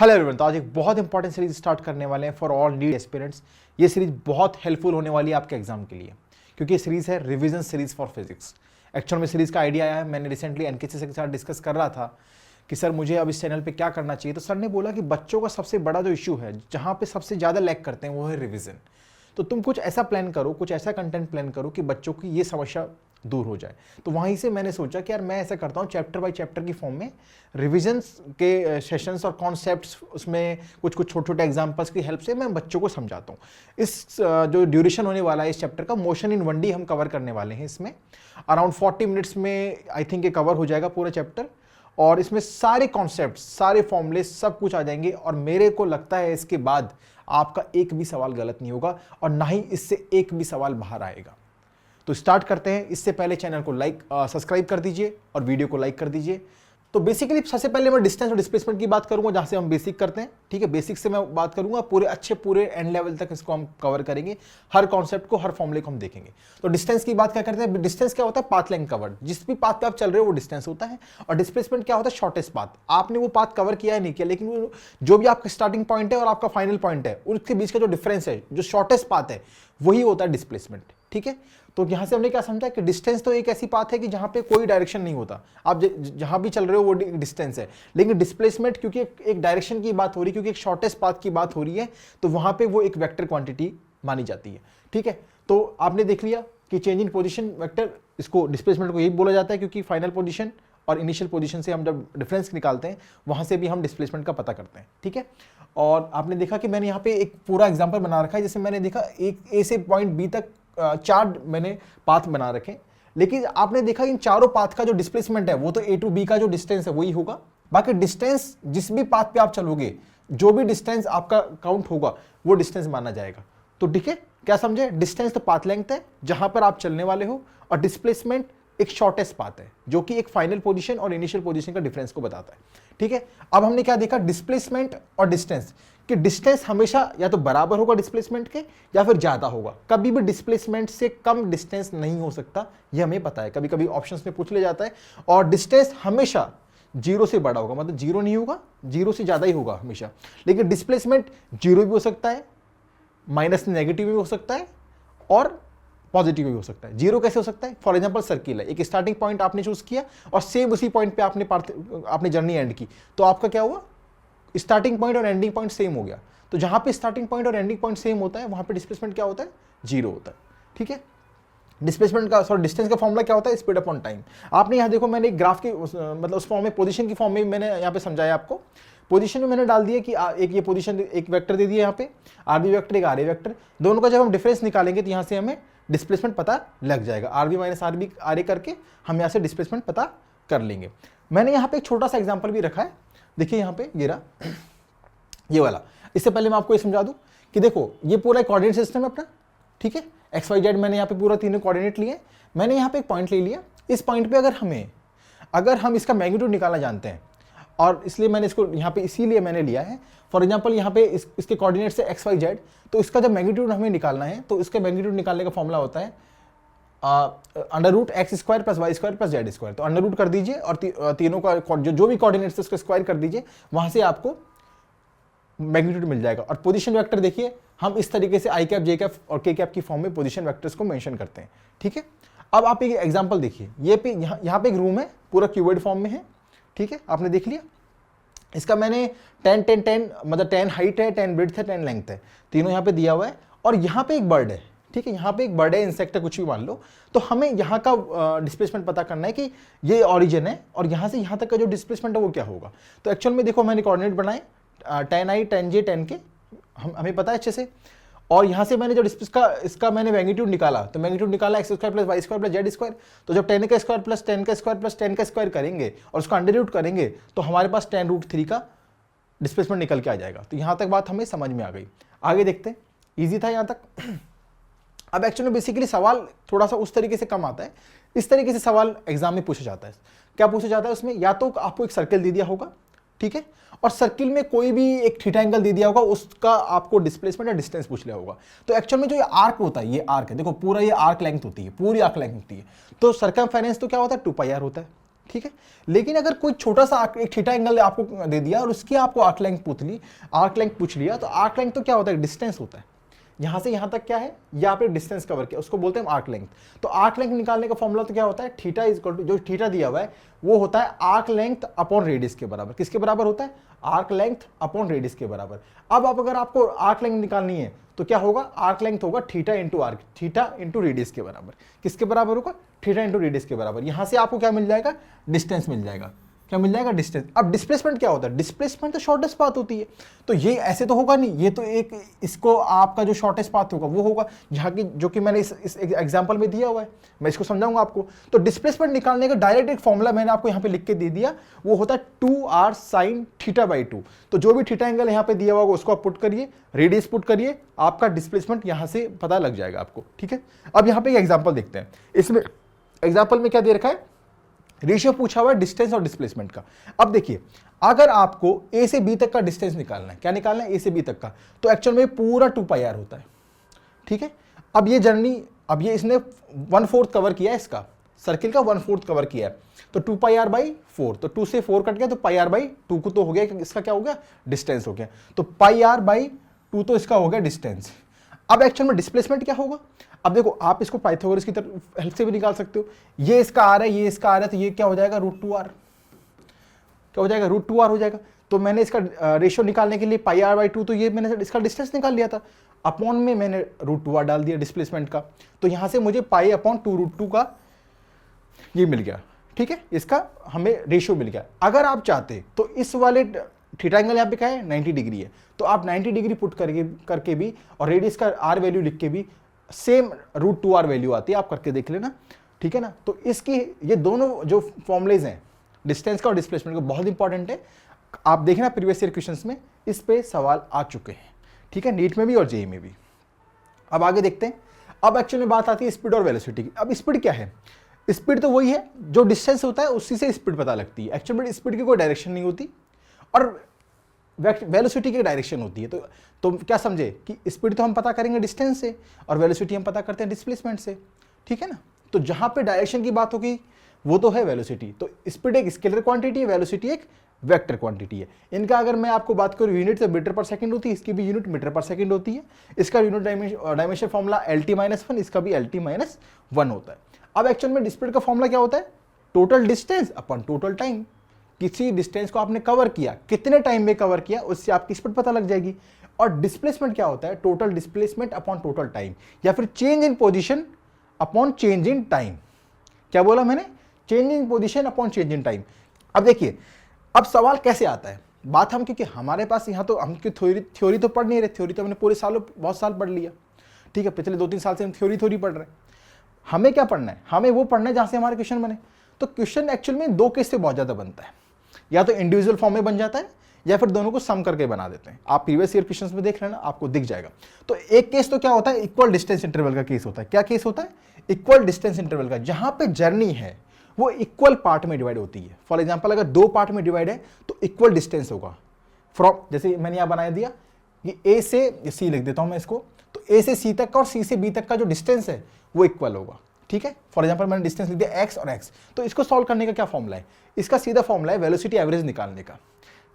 Hello everyone, तो आज एक बहुत इंपॉर्टेंट सीरीज स्टार्ट करने वाले हैं फॉर ऑल नीट एस्पिरेंट्स। ये सीरीज बहुत हेल्पफुल होने वाली है आपके एग्जाम के लिए, क्योंकि ये सीरीज है revision series for physics. Actual में सीरीज का आइडिया आया है, मैंने रिसेंटली एनकेसी सर के साथ डिस्कस कर रहा था कि सर मुझे अब इस चैनल पे क्या करना चाहिए। तो सर ने बोला कि बच्चों का सबसे बड़ा जो इशू है, जहाँ पे सबसे ज़्यादा लैग करते हैं, वो है रिविजन। तो तुम कुछ ऐसा प्लान करो, कुछ ऐसा कंटेंट प्लान करो कि बच्चों की ये समस्या दूर हो जाए। तो वहीं से मैंने सोचा कि यार मैं ऐसा करता हूँ, चैप्टर बाय चैप्टर की फॉर्म में रिविजन्स के सेशंस और कॉन्सेप्ट्स, उसमें कुछ कुछ छोटे छोटे एग्जांपल्स की हेल्प से मैं बच्चों को समझाता हूँ। इस जो ड्यूरेशन होने वाला है इस चैप्टर का, मोशन इन 1D हम कवर करने वाले हैं। इसमें अराउंड 40 मिनट्स में आई थिंक ये कवर हो जाएगा पूरा चैप्टर, और इसमें सारे कॉन्सेप्ट, सारे फॉर्मूले, सब कुछ आ जाएंगे। और मेरे को लगता है इसके बाद आपका एक भी सवाल गलत नहीं होगा और ना ही इससे एक भी सवाल बाहर आएगा। तो स्टार्ट करते हैं। इससे पहले चैनल को सब्सक्राइब कर दीजिए और वीडियो को लाइक कर दीजिए। तो बेसिकली सबसे पहले मैं डिस्टेंस और डिस्प्लेसमेंट की बात करूंगा, जहां से हम बेसिक करते हैं। ठीक है, बेसिक से मैं बात करूंगा, पूरे एंड लेवल तक इसको हम कवर करेंगे। हर कॉन्सेप्ट को, हर फॉर्मूले को हम देखेंगे। तो डिस्टेंस की बात क्या करते हैं? डिस्टेंस क्या होता है? Path length covered. जिस भी पाथ पे आप चल रहे हो वो डिस्टेंस होता है। और डिस्प्लेसमेंट क्या होता है? Shortest path. आपने वो पाथ कवर किया है नहीं किया, लेकिन जो भी आपका स्टार्टिंग पॉइंट है और आपका फाइनल पॉइंट है, उसके बीच का जो डिफरेंस है, जो शॉर्टेस्ट पाथ है, वही होता है डिस्प्लेसमेंट। ठीक है, तो यहां से हमने क्या समझा कि डिस्टेंस तो एक ऐसी पाथ है कि जहां पे कोई डायरेक्शन नहीं होता, आप जहां भी चल रहे हो वो डिस्टेंस है। लेकिन डिस्प्लेसमेंट, क्योंकि एक डायरेक्शन की बात हो रही है, क्योंकि एक शॉर्टेस्ट पाथ की बात हो रही है, तो वहां पे वो एक वेक्टर क्वांटिटी मानी जाती है। ठीक है, तो आपने देख लिया कि चेंज इन पोजिशन वेक्टर, इसको डिस्प्लेसमेंट को यही बोला जाता है, क्योंकि फाइनल पोजिशन और इनिशियल पोजीशन से हम जब डिफरेंस निकालते हैं, वहां से भी हम डिस्प्लेसमेंट का पता करते हैं। ठीक है, और आपने देखा कि मैंने यहाँ पे एक पूरा एग्जांपल बना रखा है, जैसे मैंने देखा एक ए से पॉइंट बी तक 4 मैंने पाथ बना रखे, लेकिन आपने देखा इन चारों पाथ का जो डिस्प्लेसमेंट है वो तो ए टू बी का जो डिस्टेंस है वही होगा। बाकी डिस्टेंस जिस भी पाथ पे आप चलोगे, जो भी डिस्टेंस आपका काउंट होगा वो डिस्टेंस माना जाएगा। तो ठीक है, क्या समझे? डिस्टेंस तो पाथ लेंथ है जहां पर आप चलने वाले हो, और डिस्प्लेसमेंट एक शॉर्टेस्ट पाथ है जो कि एक फाइनल पोजीशन और इनिशियल पोजीशन का डिफरेंस को बताता है। ठीक है, अब हमने क्या देखा? डिस्प्लेसमेंट और डिस्टेंस, कि डिस्टेंस हमेशा या तो बराबर होगा डिस्प्लेसमेंट के या फिर ज्यादा होगा। कभी भी डिस्प्लेसमेंट से कम डिस्टेंस नहीं हो सकता, यह हमें पता है, कभी कभी ऑप्शंस में पूछ ले जाता है। और डिस्टेंस हमेशा 0 से बड़ा होगा, मतलब 0 नहीं होगा, 0 से ज्यादा ही होगा हमेशा। लेकिन डिस्प्लेसमेंट 0 भी हो सकता है, माइनस नेगेटिव भी हो सकता है, और पॉजिटिव भी हो सकता है। 0 कैसे हो सकता है? फॉर एग्जांपल सर्किल है, एक स्टार्टिंग पॉइंट आपने चूज किया और सेम उसी पॉइंट पे आपने जर्नी एंड की, तो आपका क्या हुआ? स्टार्टिंग पॉइंट और एंडिंग पॉइंट सेम हो गया। तो जहां पे स्टार्टिंग पॉइंट और एंडिंग पॉइंट सेम होता है, वहां पे डिस्प्लेसमेंट क्या होता है? 0 होता है। ठीक है, डिस्प्लेसमेंट का डिस्टेंस का फॉर्मूला क्या होता है? Speed upon time. आपने यहाँ देखो, मैंने एक ग्राफ के मतलब उस फॉर्म में, पोजीशन की फॉर्म में मैंने यहाँ पे समझाया आपको। पोजीशन में मैंने डाल दिया कि एक ये पोजीशन, एक वेक्टर दे दिया यहाँ पे, आरबी वेक्टर, एक आरए वेक्टर। दोनों का जब हम डिफरेंस निकालेंगे तो यहाँ से हमें डिस्प्लेसमेंट पता लग जाएगा। आरबी माइनस आरबी आरए करके हम यहाँ से डिस्प्लेसमेंट पता कर लेंगे। मैंने यहाँ पे एक छोटा सा एग्जाम्पल भी रखा है, देखिए यहाँ पे ये वाला। इससे पहले मैं आपको ये समझा दूं कि देखो, ये पूरा कोऑर्डिनेट सिस्टम है अपना। ठीक है, एक्स वाई जेड, मैंने यहाँ पे पूरा तीनों कोऑर्डिनेट लिए। मैंने यहाँ पे एक पॉइंट ले लिया। इस पॉइंट पे अगर हम इसका मैग्नीट्यूड निकालना जानते हैं, और इसलिए मैंने इसको यहाँ पे इसीलिए मैंने लिया है। फॉर एग्जांपल यहाँ पे इसके कोऑर्डिनेट से एक्स वाई जेड, तो इसका जब मैग्नीट्यूड हमें निकालना है, तो इसका मैग्नीट्यूड निकालने का फॉर्मूला होता है √x² + y² + z²। तो अंडर रूट कर दीजिए और तीनों का जो भी कोऑर्डिनेट्स है उसको स्क्वायर कर दीजिए, वहां से आपको मैग्नीट्यूड मिल जाएगा। और पोजीशन वेक्टर देखिए, हम इस तरीके से आई कैप, जे कैप और के कैप की फॉर्म में पोजीशन वेक्टर्स को मेंशन करते हैं। ठीक है, अब आप एक एग्जांपल देखिए, यहाँ पे एक रूम है, पूरा क्यूबॉइड फॉर्म में है। ठीक है, आपने देख लिया। इसका मैंने 10 10 10 मतलब 10 हाइट है, 10 ब्रेड्थ है, 10 लेंथ है, तीनों यहाँ पे दिया हुआ है। और यहाँ पे एक बर्ड है। ठीक है, यहाँ पे एक बर्ड है, इंसेक्ट है, कुछ भी मान लो। तो हमें यहाँ का डिस्प्लेसमेंट पता करना है कि ये ऑरिजिन है और यहाँ से यहाँ तक का जो डिस्प्लेसमेंट है वो क्या होगा। तो एक्चुअल में देखो, मैंने कोऑर्डिनेट बनाए 10i 10j 10k, हमें पता है अच्छे से। और यहाँ से मैंने जो इसका मैंने मैग्नीट्यूड निकाला, तो मैग्नीट्यूड निकाला x² + y² + z²। तो जब 10 का स्क्वायर प्लस 10 का स्क्वायर प्लस 10 का स्क्वायर करेंगे और उसको अंडर रूट करेंगे, तो हमारे पास 10√3 का डिस्प्लेसमेंट निकल के आ जाएगा। तो यहाँ तक बात हमें समझ में आ गई। आगे देखते हैं, ईजी था यहाँ तक। अब एक्चुअली बेसिकली सवाल थोड़ा सा उस तरीके से कम आता है। इस तरीके से सवाल एग्जाम में पूछा जाता है। क्या पूछा जाता है उसमें? या तो आपको एक सर्किल दे दिया होगा, ठीक है, और सर्किल में कोई भी एक थीटा एंगल दे दिया होगा, उसका आपको डिस्प्लेसमेंट या डिस्टेंस पूछ लिया होगा। तो एक्चुअल में जो ये आर्क होता है, ये आर्क है, देखो पूरा ये आर्क लेंथ होती है, पूरी आर्क लेंथ होती है। तो सर्कमफेरेंस तो क्या होता है? 2πr होता है। ठीक है। लेकिन अगर कोई छोटा सा एक थीटा एंगल आपको दे दिया और उसकी आपको आर्क लेंथ पूछ लिया, तो आर्क लेंथ तो क्या होता है, डिस्टेंस होता है। यहां से यहां तक क्या है, ये आपने डिस्टेंस कवर किया, उसको बोलते हैं आर्क लेंथ। तो आर्क लेंथ निकालने का फॉर्मूला तो क्या होता है, थीटा इज इक्वल टू, जो थीटा दिया हुआ है वो होता है आर्क लेंथ अपॉन रेडियस के बराबर। किसके बराबर होता है, आर्क लेंथ अपॉन रेडियस के बराबर। अब आप अगर आपको आर्क लेंथ निकालनी है तो क्या होगा, आर्क लेंथ होगा theta into arc, theta into radius के बराबर। किसके बराबर होगा, थीटा इंटू रेडियस के बराबर। यहां से आपको क्या मिल जाएगा, डिस्टेंस मिल जाएगा। क्या मिल जाएगा, डिस्टेंस। अब डिस्प्लेसमेंट क्या होता है, डिस्प्लेसमेंट तो शॉर्टेस्ट पाथ होती है। तो ये ऐसे तो होगा नहीं, ये तो एक इसको आपका जो शॉर्टेस्ट पाथ होगा वो होगा, जहाँ की जो कि मैंने इस एग्जांपल में दिया हुआ है, मैं इसको समझाऊंगा आपको। तो डिस्प्लेसमेंट निकालने का डायरेक्ट एक फॉर्मूला मैंने आपको यहाँ पे लिख के दे दिया, वो होता है 2r sin θ/2। तो जो भी थीटा एंगल यहाँ पे दिया हुआ उसको आप पुट करिए, रेडियस पुट करिए, आपका डिस्प्लेसमेंट यहाँ से पता लग जाएगा आपको, ठीक है। अब यहाँ पे एक एग्जाम्पल देखते हैं। इसमें एग्जाम्पल में क्या दे रखा है, रेशियो पूछा हुआ है डिस्टेंस और डिस्प्लेसमेंट का। अब देखिए, अगर आपको ए से बी तक का डिस्टेंस निकालना है, क्या निकालना है, ए से बी तक का, तो एक्चुअल में पूरा 2πr होता है, ठीक है। अब ये जर्नी, अब ये इसने 1/4 कवर किया है, इसका सर्किल का 1/4 कवर किया है, तो 2πr/4, तो 2 से 4 कट गया तो πr/2 को तो हो गया, इसका क्या हो गया, डिस्टेंस हो गया। तो πr/2 तो इसका हो गया डिस्टेंस। अब एक्चुअल में डिस्प्लेसमेंट क्या होगा, अब देखो आप इसको पाइथागोरस की तरफ हेल्प से भी निकाल सकते हो। ये इसका आर है, ये इसका आर है, तो ये क्या हो जाएगा, √2r, क्या हो जाएगा, √2r हो जाएगा। तो मैंने इसका रेशियो निकालने के लिए πr/2, तो ये मैंने इसका डिस्टेंस निकाल लिया था, अपॉन में मैंने √2r डाल दिया डिस्प्लेसमेंट का। तो यहां से मुझे π/2√2 का ये मिल गया, ठीक है, इसका हमें रेशियो मिल गया। अगर आप चाहते तो इस वाले थीटा एंगल यहाँ पे क्या है, 90 डिग्री है, तो आप 90 डिग्री पुट करके भी और रेडियस का आर वैल्यू लिख के भी सेम √2r वैल्यू आती है, आप करके देख लेना, ठीक है ना। तो इसकी ये दोनों जो फॉर्मुलेज हैं, डिस्टेंस का और डिस्प्लेसमेंट का, बहुत इंपॉर्टेंट है। आप देखना प्रीवियस ईयर क्वेश्चंस में इस पे सवाल आ चुके हैं, ठीक है, नीट में भी और जेईई में भी। अब आगे देखते हैं। अब एक्चुअली बात आती है स्पीड और वेलोसिटी की। अब स्पीड क्या है, स्पीड तो वही है, जो डिस्टेंस होता है उसी से स्पीड पता लगती है। एक्चुअली स्पीड की कोई डायरेक्शन नहीं होती और वेलोसिटी की डायरेक्शन होती है। तो क्या समझे कि स्पीड तो हम पता करेंगे डिस्टेंस से और वेलोसिटी हम पता करते हैं डिस्प्लेसमेंट से, ठीक है ना। तो जहां पे डायरेक्शन की बात होगी वो तो है वेलोसिटी। तो स्पीड एक स्केलर क्वांटिटी है, वेलोसिटी एक वेक्टर क्वांटिटी है। इनका अगर मैं आपको बात करूं यूनिट तो मीटर पर सेकंड होती है, इसकी भी यूनिट मीटर पर सेकंड होती है। इसका यूनिट डायमेंशन फॉर्मूला LT-1, इसका भी LT-1 होता है। अब एक्चुअल में स्पीड का फॉर्मूला क्या होता है, टोटल डिस्टेंस अपन टोटल टाइम। किसी डिस्टेंस को आपने कवर किया, कितने टाइम में कवर किया, उससे आपकी स्पीड पता लग जाएगी। और डिस्प्लेसमेंट क्या होता है, total displacement upon total time, या फिर change in position upon change in time. क्या बोला मैंने, change in position upon change in time. अब देखिए, अब सवाल कैसे आता है, बात हम क्योंकि हमारे पास यहाँ तो हम थ्योरी तो पढ़ नहीं रहे, थ्योरी तो हमने पूरे सालों बहुत साल पढ़ लिया, ठीक है, पिछले 2-3 साल से हम थ्योरी पढ़ रहे हैं। हमें क्या पढ़ना है, हमें वो पढ़ना है जहाँ से हमारे क्वेश्चन बने। तो क्वेश्चन एक्चुअल में 2 केस से बहुत ज़्यादा बनता है, या तो इंडिविजुअल फॉर्म में बन जाता है या फिर दोनों को सम करके बना देते हैं। आप प्रीवियस ईयर क्वेश्चंस में देख लेना, आपको दिख जाएगा। तो एक केस तो क्या होता है, इक्वल डिस्टेंस इंटरवल का केस होता है। क्या केस होता है, इक्वल डिस्टेंस इंटरवल का, जहां पे जर्नी है वो इक्वल पार्ट में डिवाइड होती है। फॉर एग्जांपल अगर 2 पार्ट में डिवाइड है तो इक्वल डिस्टेंस होगा फ्रॉम, जैसे मैंने यहां बनाया दिया कि ए से सी, लिख देता हूं मैं इसको, तो ए से सी तक का और सी से बी तक का जो डिस्टेंस है वो इक्वल होगा, ठीक है। फॉर एग्जांपल मैंने डिस्टेंस लिख दिया x और x। तो इसको सॉल्व करने का क्या फॉर्मूला है, इसका सीधा फॉर्मूला है वेलोसिटी एवरेज निकालने का।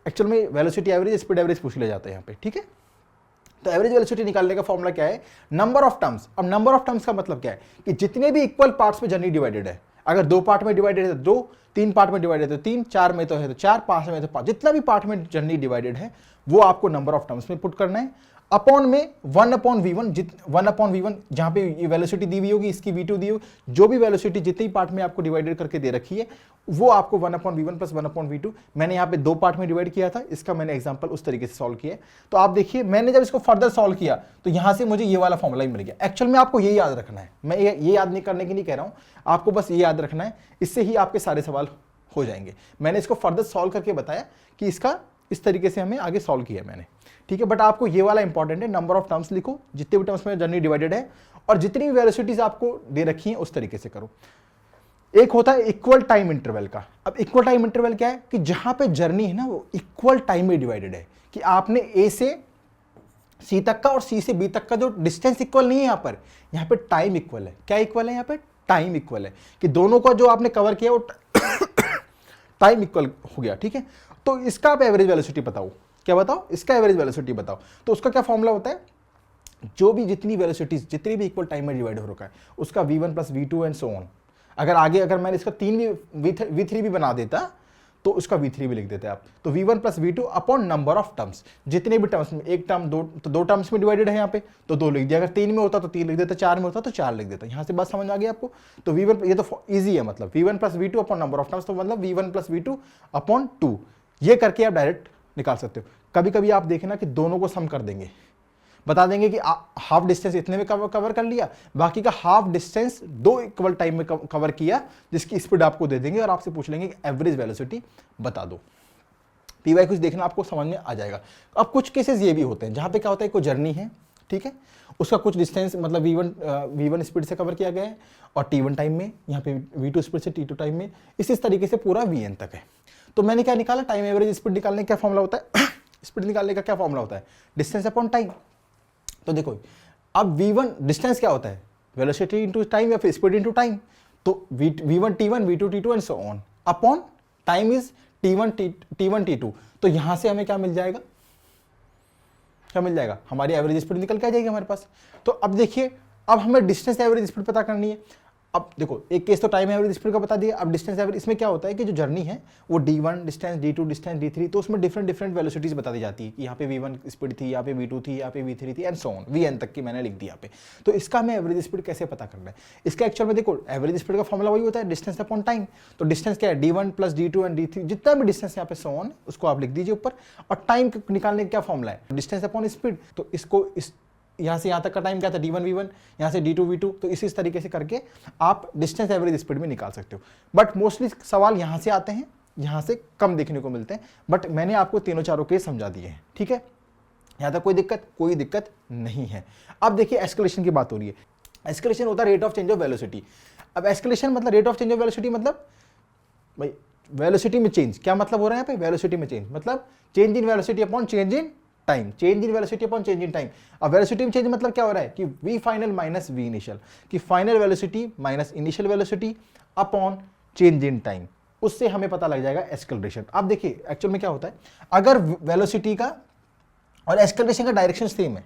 एक्चुअल में वेलोसिटी एवरेज, स्पीड एवरेज पूछ लिया जाता है यहाँ पे, ठीक है। तो एवरेज वेलोसिटी निकालने का फॉर्मूला क्या है, नंबर ऑफ टर्म्स। अब नंबर ऑफ टर्म्स का मतलब क्या है कि जितने भी इक्वल पार्ट्स में जर्नी डिवाइडेड है, अगर 2 पार्ट में डिवाइडेड है तो 2, 3 पार्ट में डिवाइडेड है तो 3, 4 में तो है तो 4, 5 में तो 5, जितना भी पार्ट में जर्नी डिवाइडेड है वो आपको नंबर ऑफ टर्म्स में पुट करना है। अपॉन में 1/v1, 1/v1 जहां पे ये वेलोसिटी दी हुई होगी, इसकी v2 दी होगी, जो भी वेलोसिटी जितनी पार्ट में आपको डिवाइडेड करके दे रखी है वो आपको 1/v1 प्लस 1/v2। मैंने यहाँ पे 2 पार्ट में डिवाइड किया था, इसका मैंने एग्जांपल उस तरीके से सॉल्व किया। तो आप देखिए, मैंने जब इसको फर्दर सॉल्व किया तो यहाँ से मुझे ये वाला फॉर्मूला ही मिल गया। एक्चुअल में आपको ये याद रखना है, मैं ये याद नहीं करने की नहीं कह रहा हूँ, आपको बस ये याद रखना है, इससे ही आपके सारे सवाल हो जाएंगे। मैंने इसको फर्दर सॉल्व करके बताया कि इसका इस तरीके से हमें आगे सॉल्व किया मैंने, ठीक है। बट आपको ये वाला इंपॉर्टेंट है, नंबर ऑफ टर्म्स लिखो, जितने भी टर्म्स में जर्नी डिवाइडेड है और जितनी भी वेलोसिटीज आपको दे रखी हैं उस तरीके से करो। एक होता है इक्वल टाइम इंटरवल का। अब इक्वल टाइम इंटरवल क्या है कि जहां पे जर्नी है ना वो इक्वल टाइम में डिवाइडेड है, कि आपने ए से सी तक का और सी से बी तक का जो डिस्टेंस इक्वल नहीं है, यहाँ पे टाइम इक्वल है। क्या इक्वल है, यहाँ पे टाइम इक्वल है, कि दोनों का जो आपने कवर किया वो टाइम इक्वल हो गया, ठीक है। तो इसका आप एवरेज वेलोसिटी बताओ, क्या बताओ, इसका एवरेज वेलोसिटी बताओ। तो उसका क्या फॉर्मूला होता है, जो भी जितनी वेलोसिटीज जितनी भी इक्वल टाइम में डिवाइड हो रखा है उसका v1 plus v2 and so on. अगर मैंने इसका 3 भी v3 भी बना देता तो उसका v3 भी लिख देते आप। तो v1 plus v2 upon number of terms, जितने भी टर्म्स में, एक टर्म दो टर्म्स में डिवाइडेड है यहाँ पे तो 2 लिख दिया, अगर 3 में होता तो 3 लिख देता, 4 में होता तो 4 लिख देता। यहाँ से बात समझ आ गई आपको। तो v1, ये तो ईजी है, मतलब v1 plus v2 upon number of terms, तो मतलब v1 प्लस v2 अपॉन 2, ये करके आप डायरेक्ट निकाल सकते हो। कभी कभी आप देखें ना कि दोनों को सम कर देंगे, बता देंगे कि हाफ डिस्टेंस इतने में कवर कर लिया, बाकी का हाफ डिस्टेंस 2 इक्वल टाइम में कवर किया, जिसकी स्पीड आपको दे देंगे और आपसे पूछ लेंगे कि एवरेज वेलोसिटी बता दो। पीवाई कुछ देखना आपको समझ में आ जाएगा। अब कुछ केसेस ये भी होते हैं जहां पे क्या होता है, कोई जर्नी है, ठीक है, उसका कुछ डिस्टेंस मतलब v1 स्पीड से कवर किया गया है और t1 टाइम में, यहाँ पे v2 स्पीड से t2 टाइम में, इस तरीके से पूरा vn तक है। तो मैंने क्या निकाला, टाइम एवरेज स्पीड निकालने का क्या फॉर्मूला होता है स्पीड निकालने का क्या फॉर्मूला होता है, डिस्टेंस अपॉन टाइम। तो देखो अब v1 डिस्टेंस क्या होता है, वेलोसिटी इनटू टाइम या फिर स्पीड इनटू टाइम। तो v1 t1 v2 t2 and so on upon time is t1 t2। तो यहां से हमें क्या मिल जाएगा, क्या मिल जाएगा, हमारी एवरेज स्पीड निकल के आ जाएगी हमारे पास। तो अब देखिए, अब हमें डिस्टेंस एवरेज स्पीड पता करनी है। अब देखो, एक केस तो टाइम एवरेज स्पीड का बता दिया, अब डिस्टेंस एवरेज, इसमें क्या होता है कि जो जर्नी है वो d1 distance, d2 distance, d3, तो उसमें डिफरेंट वेलोसिटीज बता दी जाती है कि यहाँ पे v1 स्पीड थी, यहाँ पे v2 थी, यहाँ पे v3 थी एंड सो ऑन, vn तक की मैंने लिख दी यहाँ पे। तो इसका हमें एवरेज स्पीड कैसे पता करना है, इसका एक्चुअल में देखो एवरेज स्पीड का फॉर्मूला वही होता है, डिस्टेंस अपॉन टाइम। तो डिस्टेंस क्या है, d1 plus d2 and d3, जितना भी डिस्टेंस यहाँ पे सो ऑन उसको आप लिख दीजिए ऊपर, और टाइम निकालने का क्या फॉर्मूला है, डिस्टेंस अपॉन स्पीड। तो इसको यहाँ से यहाँ तक का टाइम क्या था, d1 v1, यहाँ से d2 v2, तो इसी तरीके से करके आप डिस्टेंस एवरेज स्पीड में निकाल सकते हो। बट मोस्टली सवाल यहाँ से आते हैं, यहाँ से कम देखने को मिलते हैं, बट मैंने आपको तीनों चारों केस समझा दिए हैं, ठीक है। यहाँ तक कोई दिक्कत नहीं है। अब देखिए एस्केलेशन की बात हो रही है। एस्केलेशन होता है rate of change of velocity. अब एस्केलेशन मतलब rate of change of velocity, मतलब भाई वेलोसिटी में चेंज, क्या मतलब हो रहा है यहाँ पे, वेलोसिटी में चेंज मतलब change in velocity upon change in time, change in velocity upon change in time. अब वेलोसिटी में चेंज मतलब क्या हो रहा है कि v final minus v initial, कि final velocity minus initial velocity upon change in time, उससे हमें पता लग जाएगा एक्सेलरेशन। अब देखिए एक्चुअल में क्या होता है, अगर वेलोसिटी का और एक्सेलरेशन का डायरेक्शन सेम है,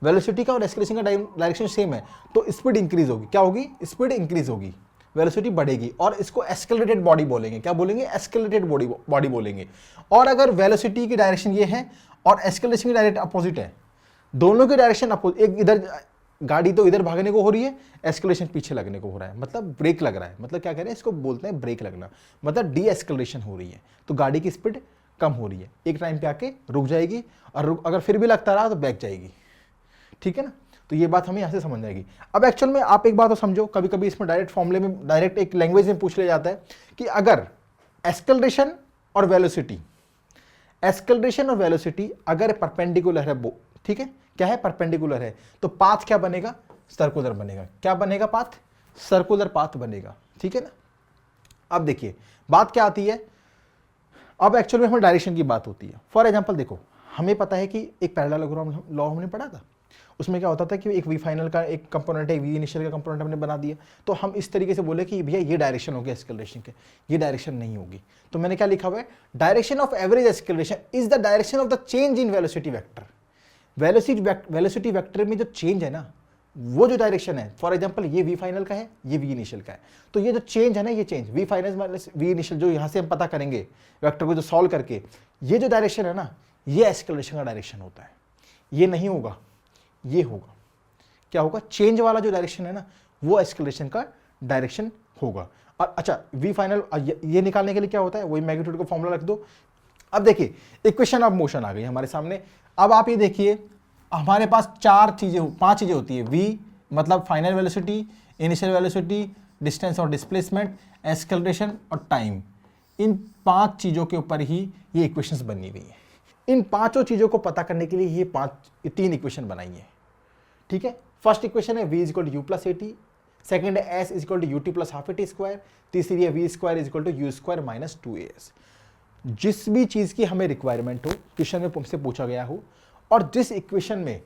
वेलोसिटी का और एक्सेलरेशन का डायरेक्शन सेम है, तो स्पीड इंक्रीज होगी, क्या होगी, स्पीड इंक्रीज होगी, वेलोसिटी बढ़ेगी, और इसको एक्सेलरेटेड बॉडी बोलेंगे। क्या बोलेंगे, एक्सेलरेटेड बॉडी बोलेंगे। और अगर वेलोसिटी की डायरेक्शन ये है और एक्सेलरेशन की डायरेक्ट अपोजिट है, दोनों की डायरेक्शन अपोजिट, एक इधर गाड़ी तो इधर भागने को हो रही है, एक्सेलरेशन पीछे लगने को हो रहा है, मतलब ब्रेक लग रहा है, मतलब क्या कह रहे हैं, इसको बोलते हैं ब्रेक लगना, मतलब डी एक्सेलरेशन हो रही है, तो गाड़ी की स्पीड कम हो रही है, एक टाइम पे आके रुक जाएगी, और अगर फिर भी लगता रहा तो बैक जाएगी, ठीक है ना। तो ये बात हमें यहाँ से समझ जाएगी। अब एक्चुअल में आप एक बात तो समझो, कभी कभी इसमें डायरेक्ट फॉर्मूले में, डायरेक्ट एक लैंग्वेज में पूछ लिया जाता है कि अगर एक्सेलरेशन और वेलोसिटी, एक्सेलरेशन और वेलोसिटी अगर परपेंडिकुलर है, ठीक है, क्या है, परपेंडिकुलर है, तो पाथ क्या बनेगा, सर्कुलर बनेगा। क्या बनेगा, पाथ, सर्कुलर पाथ बनेगा, ठीक है ना। अब देखिए बात क्या आती है, अब एक्चुअल में हमें डायरेक्शन की बात होती है। फॉर एग्जांपल देखो, हमें पता है कि एक पैरेललोग्राम लॉ हमने पढ़ा था, उसमें क्या होता था कि एक वी फाइनल का एक कंपोनेंट है, वी इनिशियल का कंपोनेंट हमने बना दिया, तो हम इस तरीके से बोले कि भैया ये डायरेक्शन होगी एक्सेलरेशन के, ये डायरेक्शन नहीं होगी। तो मैंने क्या लिखा हुआ है, direction of average acceleration is the direction of the change in velocity vector. Velocity vector में जो चेंज है ना, वो जो डायरेक्शन है, फॉर एग्जांपल ये वी फाइनल का है, ये वी इनिशियल का है, तो ये जो चेंज है ना, ये change v final minus v initial, जो यहाँ से हम पता करेंगे वेक्टर को जो सॉल्व करके, ये जो डायरेक्शन है ना, ये एक्सेलरेशन का डायरेक्शन होता है। ये नहीं होगा, ये होगा, क्या होगा, चेंज वाला जो डायरेक्शन है ना, वो एक्सेलरेशन का डायरेक्शन होगा। और अच्छा वी फाइनल ये निकालने के लिए क्या होता है, वही मैग्नीट्यूड का फॉर्मूला रख दो। अब देखिए इक्वेशन ऑफ मोशन आ गई हमारे सामने। अब आप ये देखिए, हमारे पास पांच चीजें होती है, v मतलब final velocity, initial velocity, distance और डिस्प्लेसमेंट, एक्सेलरेशन और टाइम। इन 5 चीजों के ऊपर ही ये इक्वेशंस बनी हुई है। इन पांचों चीजों को पता करने के लिए ये 3 इक्वेशन बनाई है, ठीक है। फर्स्ट इक्वेशन है v is equal to u plus a t, second है s is equal to u t plus half a t square, तीसरी है v square is equal to u square minus 2as। जिस भी चीज की हमें requirement हो, क्वेश्चन में हमसे पूछा गया हो, और जिस इक्वेशन में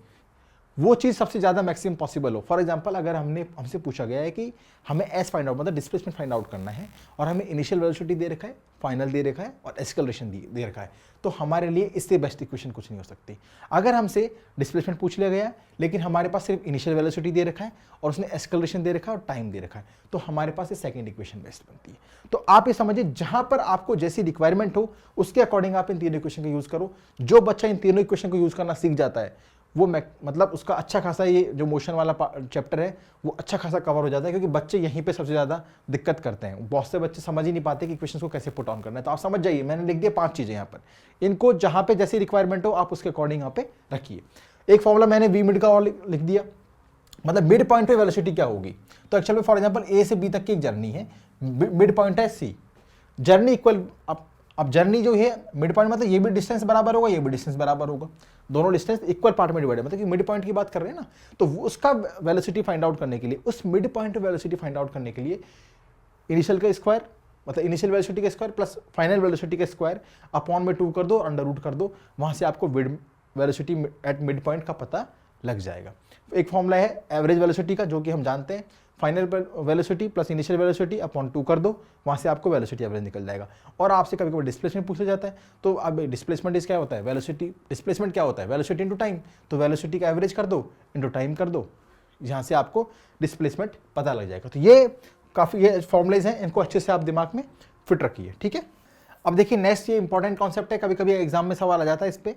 वो चीज़ सबसे ज़्यादा मैक्सिमम पॉसिबल हो। फॉर एग्जांपल अगर हमसे पूछा गया है कि हमें एस फाइंड आउट मतलब डिस्प्लेसमेंट फाइंड आउट करना है और हमें इनिशियल वेलोसिटी दे रखा है, फाइनल दे रखा है और एक्सेलरेशन दे रखा है, तो हमारे लिए इससे बेस्ट इक्वेशन कुछ नहीं हो सकती। अगर हमसे डिस्प्लेसमेंट पूछ लिया गया लेकिन हमारे पास सिर्फ इनिशियल वेलोसिटी दे रखा है और उसने एक्सेलरेशन दे रखा है और टाइम दे रखा है, तो हमारे पास ये सेकंड इक्वेशन बेस्ट बनती है। तो आप ये समझिए जहां पर आपको जैसी रिक्वायरमेंट हो उसके अकॉर्डिंग आप इन तीनों इक्वेशन का यूज करो। जो बच्चा इन तीनों इक्वेशन को यूज करना सीख जाता है वो मतलब उसका अच्छा खासा ये जो मोशन वाला चैप्टर है वो अच्छा खासा कवर हो जाता है, क्योंकि बच्चे यहीं पे सबसे ज़्यादा दिक्कत करते हैं। बहुत से बच्चे समझ ही नहीं पाते कि इक्वेशंस को कैसे पुट ऑन करना है। तो आप समझ जाइए, मैंने लिख दिया 5 चीज़ें यहाँ पर, इनको जहाँ पे जैसी रिक्वायरमेंट हो आप उसके अकॉर्डिंग यहाँ पे रखिए। एक फॉर्मूला मैंने वी मिड का और लिख दिया, मतलब मिड पॉइंट पे वेलोसिटी क्या होगी। तो एक्चुअल में फॉर एग्जांपल ए से बी तक की एक जर्नी है, मिड पॉइंट है सी, जर्नी इक्वल, अब जर्नी जो है मिड पॉइंट मतलब ये भी डिस्टेंस बराबर होगा, ये भी डिस्टेंस बराबर होगा, दोनों डिस्टेंस इक्वल पार्ट में डिवाइड है, मतलब कि मिड पॉइंट की बात कर रहे हैं ना। तो उसका वेलोसिटी फाइंड आउट करने के लिए, उस mid point velocity find out करने के लिए इनिशियल का स्क्वायर मतलब इनिशियल वेलोसिटी का स्क्वायर प्लस फाइनल वेलोसिटी का स्क्वायर अपॉन में 2 कर दो, अंडर रूट कर दो, वहां से आपको वेलोसिटी एट मिड पॉइंट का पता लग जाएगा। एक फॉर्मूला है एवरेज वेलोसिटी का जो कि हम जानते हैं, final velocity plus initial velocity upon 2 कर दो, वहाँ से आपको वेलोसिटी एवरेज निकल जाएगा। और आपसे कभी कभी डिस्प्लेसमेंट पूछा जाता है, तो अब डिस्प्लेसमेंट इस क्या होता है, वेलोसिटी डिस्प्लेसमेंट क्या होता है, वेलोसिटी इंटू टाइम, तो वेलोसिटी का एवरेज कर दो इंटू टाइम कर दो, यहाँ से आपको डिस्प्लेसमेंट पता लग जाएगा। तो ये काफ़ी ये फॉर्मुलेज हैं, इनको अच्छे से आप दिमाग में फिट रखिए, ठीक है। अब देखिए नेक्स्ट ये इंपॉर्टेंट कॉन्सेप्ट है, कभी कभी एग्जाम में सवाल आ जाता है इस पर,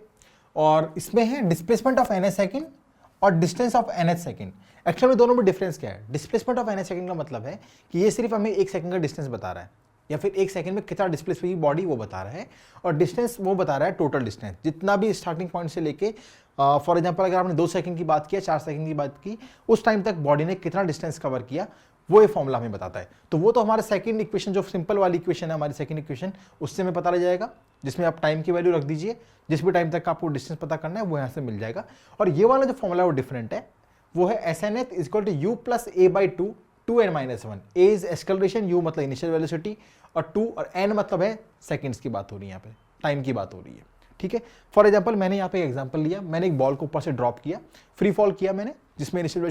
और इसमें है डिस्प्लेसमेंट ऑफ एन सेकेंड और distance of n second. Actual में दोनों में डिफरेंस क्या है। डिस्प्लेसमेंट ऑफ एन सेकेंड का मतलब है कि ये सिर्फ हमें 1 सेकंड का डिस्टेंस बता रहा है, या फिर 1 सेकंड में कितना डिस्प्लेस हुई बॉडी वो बता रहा है, और डिस्टेंस वो बता रहा है टोटल डिस्टेंस, जितना भी स्टार्टिंग पॉइंट से लेके फॉर एग्जांपल अगर आपने 2 सेकंड की बात किया, 4 सेकंड की बात की, उस टाइम तक बॉडी ने कितना डिस्टेंस कवर किया, वो ये फॉर्मूला हमें बताता है। तो वो तो हमारा सेकंड इक्वेशन जो सिंपल वाली इक्वेशन है, हमारी सेकंड इक्वेशन, उससे हमें पता लग जाएगा, जिसमें आप टाइम की वैल्यू रख दीजिए, जिस भी टाइम तक आपको डिस्टेंस पता करना है वो यहाँ से मिल जाएगा। और ये वाला जो फॉर्मूला है वो डिफरेंट है, वो है SNF is equal to U plus A by 2 2n-1। A is acceleration, U मतलब इनिशियल वेलोसिटी, और 2 और n मतलब है सेकंड्स की बात हो रही है, यहाँ पे टाइम की बात हो रही है, ठीक है। फॉर एग्जांपल मैंने यहाँ पे एग्जांपल लिया, मैंने एक बॉल को ऊपर से ड्रॉप किया, फ्री फॉल किया मैंने, जिसमें इनिशियल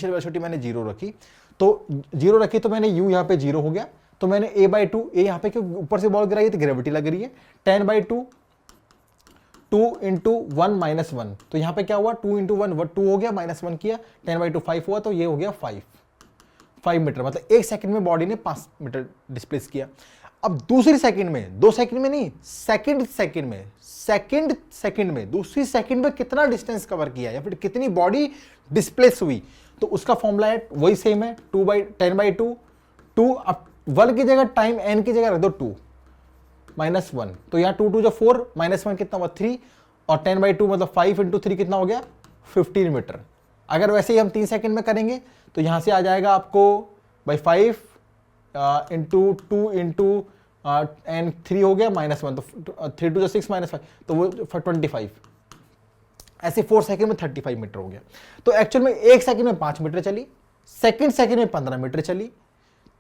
वेलोसिटी मैंने 0 रखी, तो 0 रखी तो मैंने U यहाँ पे 0 हो गया, तो मैंने A बाई 2, A यहाँ पे क्यों ऊपर से बॉल गिराई है तो ग्रेविटी लग रही है, 10 बाई 2 2 इंटू 1 माइनस 1, तो यहाँ पे क्या हुआ 2 इंटू 1 2 हो गया, माइनस 1 किया, 10 बाई 2 5 हुआ, तो ये हो गया 5 मीटर, मतलब 1 सेकंड में बॉडी ने 5 मीटर डिस्प्लेस किया। अब दूसरी सेकंड में, 2 सेकंड में नहीं, सेकंड सेकंड में दूसरी सेकंड में कितना डिस्टेंस कवर किया या फिर कितनी बॉडी डिस्प्लेस हुई, तो उसका फॉर्मूला है वही सेम है, 10 बाई 2 2, अब 1 की जगह टाइम n की जगह रख दो 2 माइनस 1, तो यहाँ 2 2 जो 4 माइनस 1 कितना हुआ 3, और 10 बाई 2 मतलब 5 इंटू 3 कितना हो गया 15 मीटर। अगर वैसे ही हम 3 सेकंड में करेंगे तो यहाँ से आ जाएगा आपको बाई 5 इंटू 2 इंटू एंड 3 हो गया माइनस 1, तो 3 2 6 माइनस 5, तो वो 25, ऐसे 4 सेकंड में 35 मीटर हो गया। तो एक्चुअल में 1 सेकंड में 5 मीटर चली, सेकंड सेकंड में 15 मीटर चली,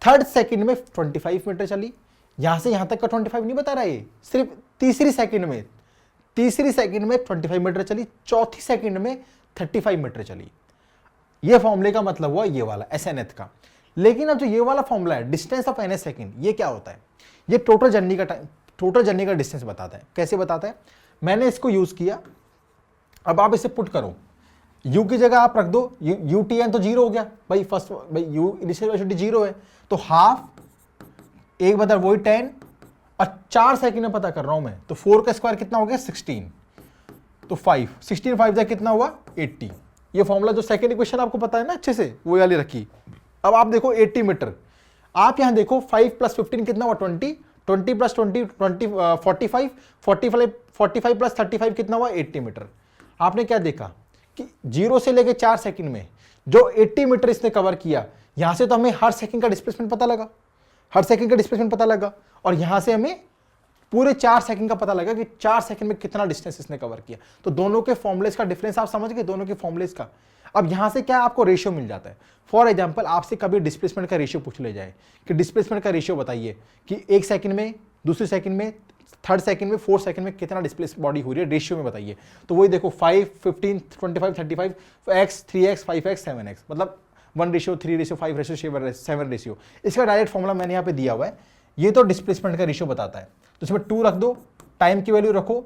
थर्ड सेकंड में 25 मीटर चली, यहां से यहां तक का 25 नहीं बता रहा है, सिर्फ तीसरी सेकंड में 25 मीटर चली, चौथी सेकंड में 35 मीटर चली। ये फॉर्मूले का मतलब हुआ ये वाला SNF का। लेकिन अब जो ये वाला फॉर्मूला है डिस्टेंस ऑफ एन सेकंड, ये क्या होता है, ये टोटल जर्नी का टाइम, टोटल जर्नी का डिस्टेंस बताता है। कैसे बताता है, मैंने इसको यूज किया, अब आप इसे पुट करो, u की जगह आप रख दो UTN, तो 0 हो गया भाई, फर्स्ट भाई u इनिशियल वेलोसिटी 0 है, तो हाफ 1 बदल वही 10, और 4 सेकंड में पता कर रहा हूं मैं, तो 4 का स्क्वायर कितना हो गया 16, तो 16 5 जा कितना हुआ 80। ये फॉर्मूला जो सेकंड इक्वेशन आपको पता है ना अच्छे से, वो वाली रखी। अब आप देखो 80 मीटर, आप यहां देखो 5 प्लस 15 कितना हुआ 20, 20 प्लस 20 45 प्लस 35 कितना हुआ 80 मीटर। आपने क्या देखा कि 0 से लेके 4 सेकंड में जो 80 मीटर इसने कवर किया, यहां से तो हमें हर सेकंड का डिस्प्लेसमेंट पता लगा, और यहां से हमें पूरे 4 सेकंड का पता लगा कि 4 सेकंड में कितना डिस्टेंस इसने कवर किया। तो दोनों के फॉर्मुलेस का डिफरेंस आप समझ गए, दोनों के फॉर्मुलेस का। अब यहां से क्या आपको रेशियो मिल जाता है। फॉर एग्जांपल आपसे कभी डिस्प्लेसमेंट का रेशियो पूछ ले जाए कि डिस्प्लेसमेंट का रेशियो बताइए कि 1 सेकंड में, दूसरे सेकंड में, थर्ड सेकंड में, फोर्थ सेकंड में कितना डिस्प्लेस बॉडी हो रही है रेशियो में बताइए। तो वही देखो 5, 15, 25, 35, x, 3x, 5x, 7x, मतलब 1:3:5:7 रेशियो। इसका डायरेक्ट फॉर्मूला मैंने यहाँ पे दिया हुआ है। ये तो डिस्प्लेसमेंट का रेशियो बताता है, तो इसमें 2 रख दो, टाइम की वैल्यू रखो,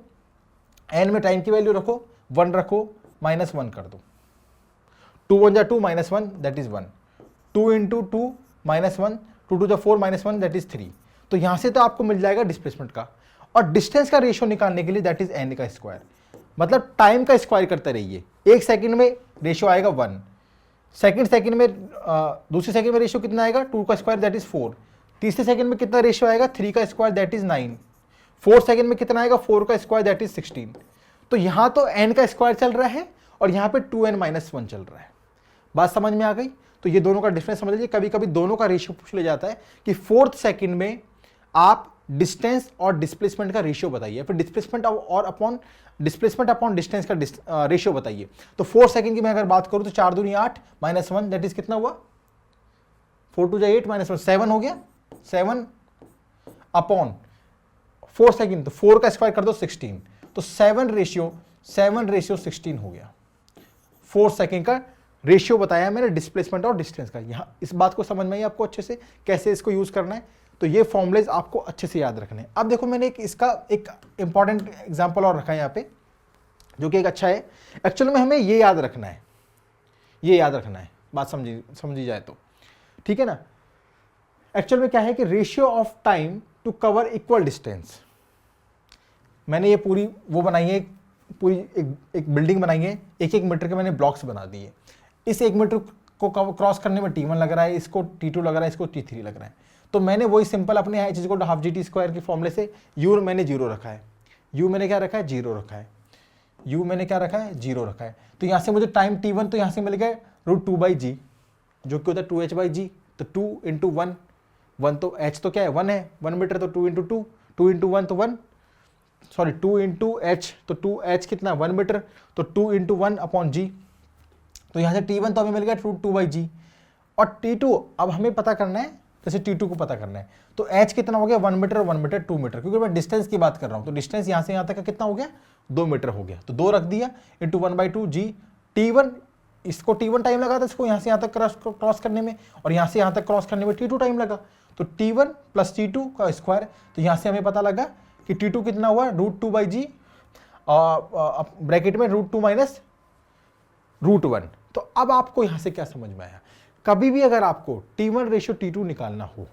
n में टाइम की वैल्यू रखो, 1 रखो, -1 कर दो। 2 1 जा 2 -1 दैट इज 1, 2 इंटू 2 -1, 2 2 जा 4 -1 दैट इज 3। तो यहां से तो आपको मिल जाएगा डिस्प्लेसमेंट का। और डिस्टेंस का रेशियो निकालने के लिए दैट इज n का स्क्वायर, मतलब टाइम का स्क्वायर करते रहिए। एक सेकंड में रेशियो आएगा 1, सेकंड में दूसरे सेकंड में रेशियो कितना आएगा 2 का स्क्वायर दैट इज 4, तीसरे सेकंड में कितना रेशियो आएगा 3 का square that is 9, fourth second में कितना आएगा 4 का स्क्वायर दैट इज 16। तो यहां तो n का स्क्वायर चल रहा है और यहां पे 2n-1 चल रहा है। बात समझ में आ गई? तो ये दोनों का डिफरेंस समझ लीजिए। कभी कभी दोनों का रेशियो पूछ लिया जाता है कि फोर्थ सेकंड में आप डिस्टेंस और डिस्प्लेसमेंट का रेशियो बताइए, फिर डिस्प्लेसमेंट अपॉन डिस्टेंस का रेशियो बताइए। तो फोर्थ सेकंड की मैं अगर बात करूं तो 4 दूनी 8 -1 दैट इज कितना हुआ, 4 2 8 -1 7 हो गया, 7 अपॉन फोर्थ सेकंड, तो 4 का स्क्वायर कर दो 16, तो 7:16 हो गया। फोर्थ सेकंड का रेशियो बताया मैंने डिस्प्लेसमेंट और डिस्टेंस का। यहां इस बात को समझ में आई आपको अच्छे से कैसे इसको यूज करना है। तो ये फॉर्मुलेज आपको अच्छे से याद रखने हैं। अब देखो मैंने इसका एक इंपॉर्टेंट एग्जांपल और रखा है यहाँ पे, जो कि एक अच्छा है। एक्चुअली में हमें ये याद रखना है, ये याद रखना है, बात समझी जाए तो ठीक है ना। एक्चुअल में क्या है कि ratio of time to cover equal distance, मैंने ये पूरी वो बनाई है, पूरी एक बिल्डिंग बनाई है, 1-1 मीटर के मैंने ब्लॉक्स बना दिए। इस 1 मीटर को क्रॉस करने में T1 लग रहा है, इसको T2 लग रहा है, इसको T3 लग रहा है। तो मैंने वही सिंपल अपने h=12 के फॉर्मूले से u मैंने 0 रखा है, u मैंने क्या रखा है 0 रखा है, u मैंने क्या रखा है 0 रखा है। तो यहाँ से मुझे टाइम T1 तो यहाँ से मिल गया √2/g, जो कि होता है 2h/g। तो 2 इंटू 1, 1 तो h तो क्या है 1 है, 1 मीटर, तो 2 इंटू 2, 2 इंटू 1 तो 1, सॉरी 2 इंटू एच, तो 2h कितना 1 मीटर, तो 2 इंटू 1 अपॉन जी। तो यहाँ से T1 तो हमें मिल गया √2/g, और T2 अब हमें पता करना है, जैसे T2 को पता करना है। तो h कितना हो गया 1 मीटर और 1 मीटर 2 मीटर, क्योंकि मैं डिस्टेंस की बात कर रहा हूँ। तो डिस्टेंस यहाँ से यहाँ तक का कितना हो गया 2 मीटर हो गया, तो 2 रख दिया इंटू 1/2 g। T1 इसको T1 टाइम लगा था, इसको यहाँ से यहाँ तक क्रॉस करने में, और यहाँ से यहाँ तक क्रॉस करने में T2 टाइम लगा। तो T1 प्लस T2 का स्क्वायर, तो यहाँ से हमें पता लगा कि T2 कितना हुआ √2/g, ब्रैकेट में √2 माइनस √1। तो अब आपको यहाँ से क्या समझ में आया, कभी भी अगर आपको T1:T2 निकालना हो,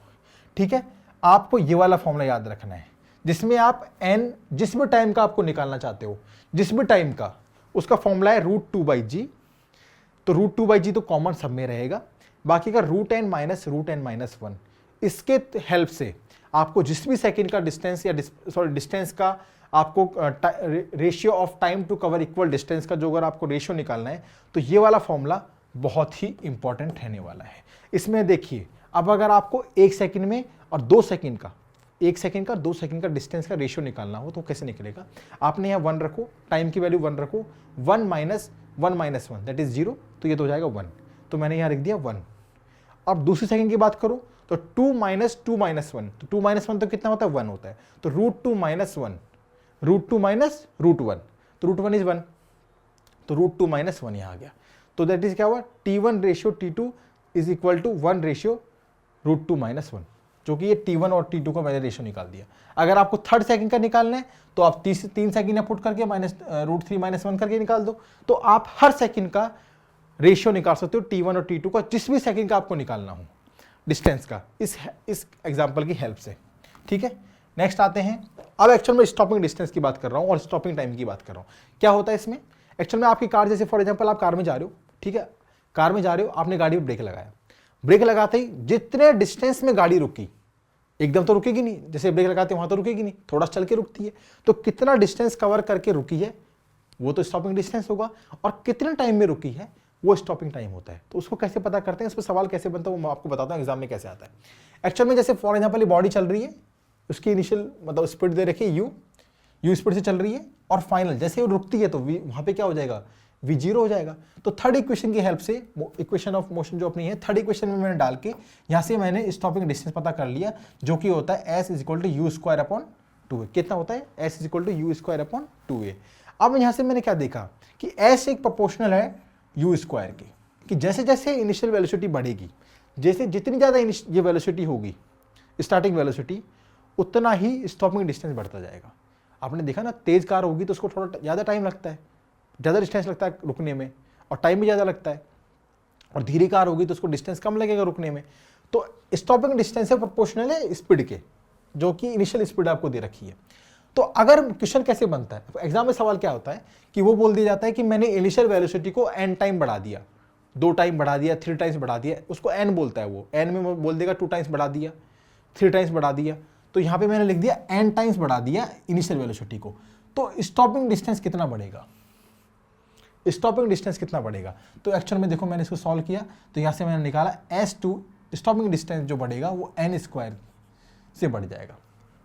ठीक है, आपको ये वाला फॉर्मूला याद रखना है, जिसमें आप n जिस भी टाइम का आपको निकालना चाहते हो, जिस भी टाइम का, उसका फॉर्मूला है √2/g। तो √2/g तो कॉमन सब में रहेगा, बाकी का √n-1। इसके हेल्प से आपको जिस भी सेकंड का डिस्टेंस या डिस्टेंस का आपको ratio of time to cover equal distance का जो अगर आपको रेशियो निकालना है, तो ये वाला फॉर्मूला बहुत ही इंपॉर्टेंट रहने वाला है। इसमें देखिए, अब अगर आपको 1 सेकंड में और 2 सेकंड का, 1 सेकंड का 2 सेकंड का डिस्टेंस का रेशियो निकालना हो तो कैसे निकलेगा। आपने यहाँ 1 रखो, टाइम की वैल्यू 1 रखो, 1 माइनस 1 दैट इज 0, तो ये तो हो जाएगा 1, तो मैंने यहाँ लिख दिया 1। अब दूसरी सेकंड की बात करो तो 2 माइनस 2 माइनस 1, तो 2 माइनस 1 तो कितना होता है 1 होता है, तो √2 माइनस 1, √2 माइनस √1, तो √1 इज 1, तो √2 माइनस 1 यहाँ आ गया। तो दैट इज क्या हुआ T1:T2 is equal to 1:√2 minus 1, जो कि ये T1 और T2 का मैंने रेशियो निकाल दिया। अगर आपको थर्ड सेकंड का निकालना है तो आप 3 सेकंड पुट करके √3 माइनस 1 करके निकाल दो, तो आप हर सेकंड का रेशियो निकाल सकते हो T1 और T2 का, जिस भी सेकंड का आपको निकालना हो डिस्टेंस का, इस एग्जांपल की हेल्प से। ठीक है, नेक्स्ट आते हैं। अब एक्चुअल में स्टॉपिंग डिस्टेंस की बात कर रहा हूं और स्टॉपिंग टाइम की बात कर रहा हूं। क्या होता है इसमें, एक्चुअल में आपकी कार, जैसे फॉर एग्जांपल आप कार में जा रहे हो, ठीक है, कार में जा रहे हो, आपने गाड़ी में ब्रेक लगाया, ब्रेक लगाते ही जितने डिस्टेंस में गाड़ी रुकी, एकदम तो रुकेगी नहीं, जैसे ब्रेक लगाते वहां तो रुकेगी नहीं, थोड़ा चल के रुकती है, तो कितना डिस्टेंस कवर करके रुकी है वो तो स्टॉपिंग डिस्टेंस होगा, और कितने टाइम में रुकी है वो स्टॉपिंग टाइम होता है। तो उसको कैसे पता करते हैं, इस पर सवाल कैसे बनता है वो मैं आपको बताता हूँ एग्जाम में कैसे आता है। एक्चुअल में जैसे फॉर एग्जांपल ये बॉडी चल रही है, उसकी इनिशियल मतलब स्पीड दे रखी है u स्पीड से चल रही है, और फाइनल जैसे वो रुकती है तो वहां पे क्या हो जाएगा v0 हो जाएगा। तो थर्ड इक्वेशन की हेल्प से, इक्वेशन ऑफ मोशन जो अपनी है, थर्ड इक्वेशन में मैंने डाल के यहाँ से मैंने स्टॉपिंग डिस्टेंस पता कर लिया, जो कि होता है s = u² अपॉन 2a। कितना होता है? s is equal to u square upon 2a। अब यहाँ से मैंने क्या देखा कि s एक प्रोपोर्शनल है u स्क्वायर की, कि जैसे जैसे इनिशियल वेलोसिटी बढ़ेगी, जैसे जितनी ज़्यादा ये वेलोसिटी होगी स्टार्टिंग वेलोसिटी, उतना ही स्टॉपिंग डिस्टेंस बढ़ता जाएगा। आपने देखा ना, तेज़ कार होगी तो उसको थोड़ा ज़्यादा टाइम लगता है, ज़्यादा डिस्टेंस लगता है रुकने में, और टाइम भी ज़्यादा लगता है। और धीरे कार होगी तो उसको डिस्टेंस कम लगेगा रुकने में। तो स्टॉपिंग डिस्टेंस है प्रोपोर्शनल है स्पीड के, जो कि इनिशियल स्पीड आपको दे रखी है। तो अगर क्वेश्चन कैसे बनता है, एग्जाम में सवाल क्या होता है कि वो बोल दिया जाता है कि मैंने इनिशियल वेलोसिटी को n टाइम बढ़ा दिया, 2 टाइम बढ़ा दिया, 3 टाइम्स बढ़ा दिया, उसको n बोलता है वो, n में वो बोल देगा 2 टाइम्स बढ़ा दिया, 3 टाइम्स बढ़ा दिया। तो यहाँ पे मैंने लिख दिया n टाइम्स बढ़ा दिया इनिशियल वेलोसिटी को। तो स्टॉपिंग डिस्टेंस कितना बढ़ेगा? स्टॉपिंग डिस्टेंस कितना बढ़ेगा? तो एक्चुअल में देखो, मैंने इसको सॉल्व किया तो यहाँ से मैंने निकाला s2 स्टॉपिंग डिस्टेंस जो बढ़ेगा वो n स्क्वायर से बढ़ जाएगा।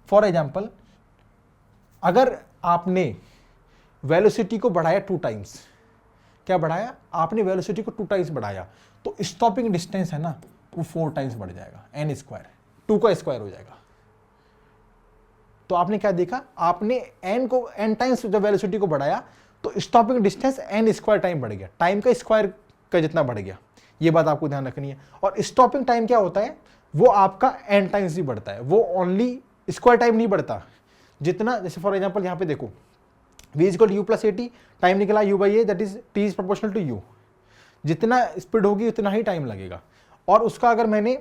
फॉर एग्जाम्पल, अगर आपने वेलोसिटी को बढ़ाया 2 टाइम्स, क्या बढ़ाया? आपने वेलोसिटी को 2 टाइम्स बढ़ाया, तो स्टॉपिंग डिस्टेंस है ना वो 4 टाइम्स बढ़ जाएगा, n स्क्वायर, 2 का स्क्वायर हो जाएगा। तो आपने क्या देखा? आपने n को n टाइम्स जब वेलोसिटी को बढ़ाया तो stopping distance n square time बढ़ गया, टाइम का स्क्वायर का जितना बढ़ गया। ये बात आपको ध्यान रखनी है। और स्टॉपिंग टाइम क्या होता है? वो आपका n टाइम्स ही बढ़ता है, वो ओनली स्क्वायर टाइम नहीं बढ़ता। जितना, जैसे फॉर एग्जांपल यहाँ पे देखो, v equal to u plus a t, time निकला u by a, that is t is proportional to u। जितना स्पीड होगी उतना ही टाइम लगेगा। और उसका अगर मैंने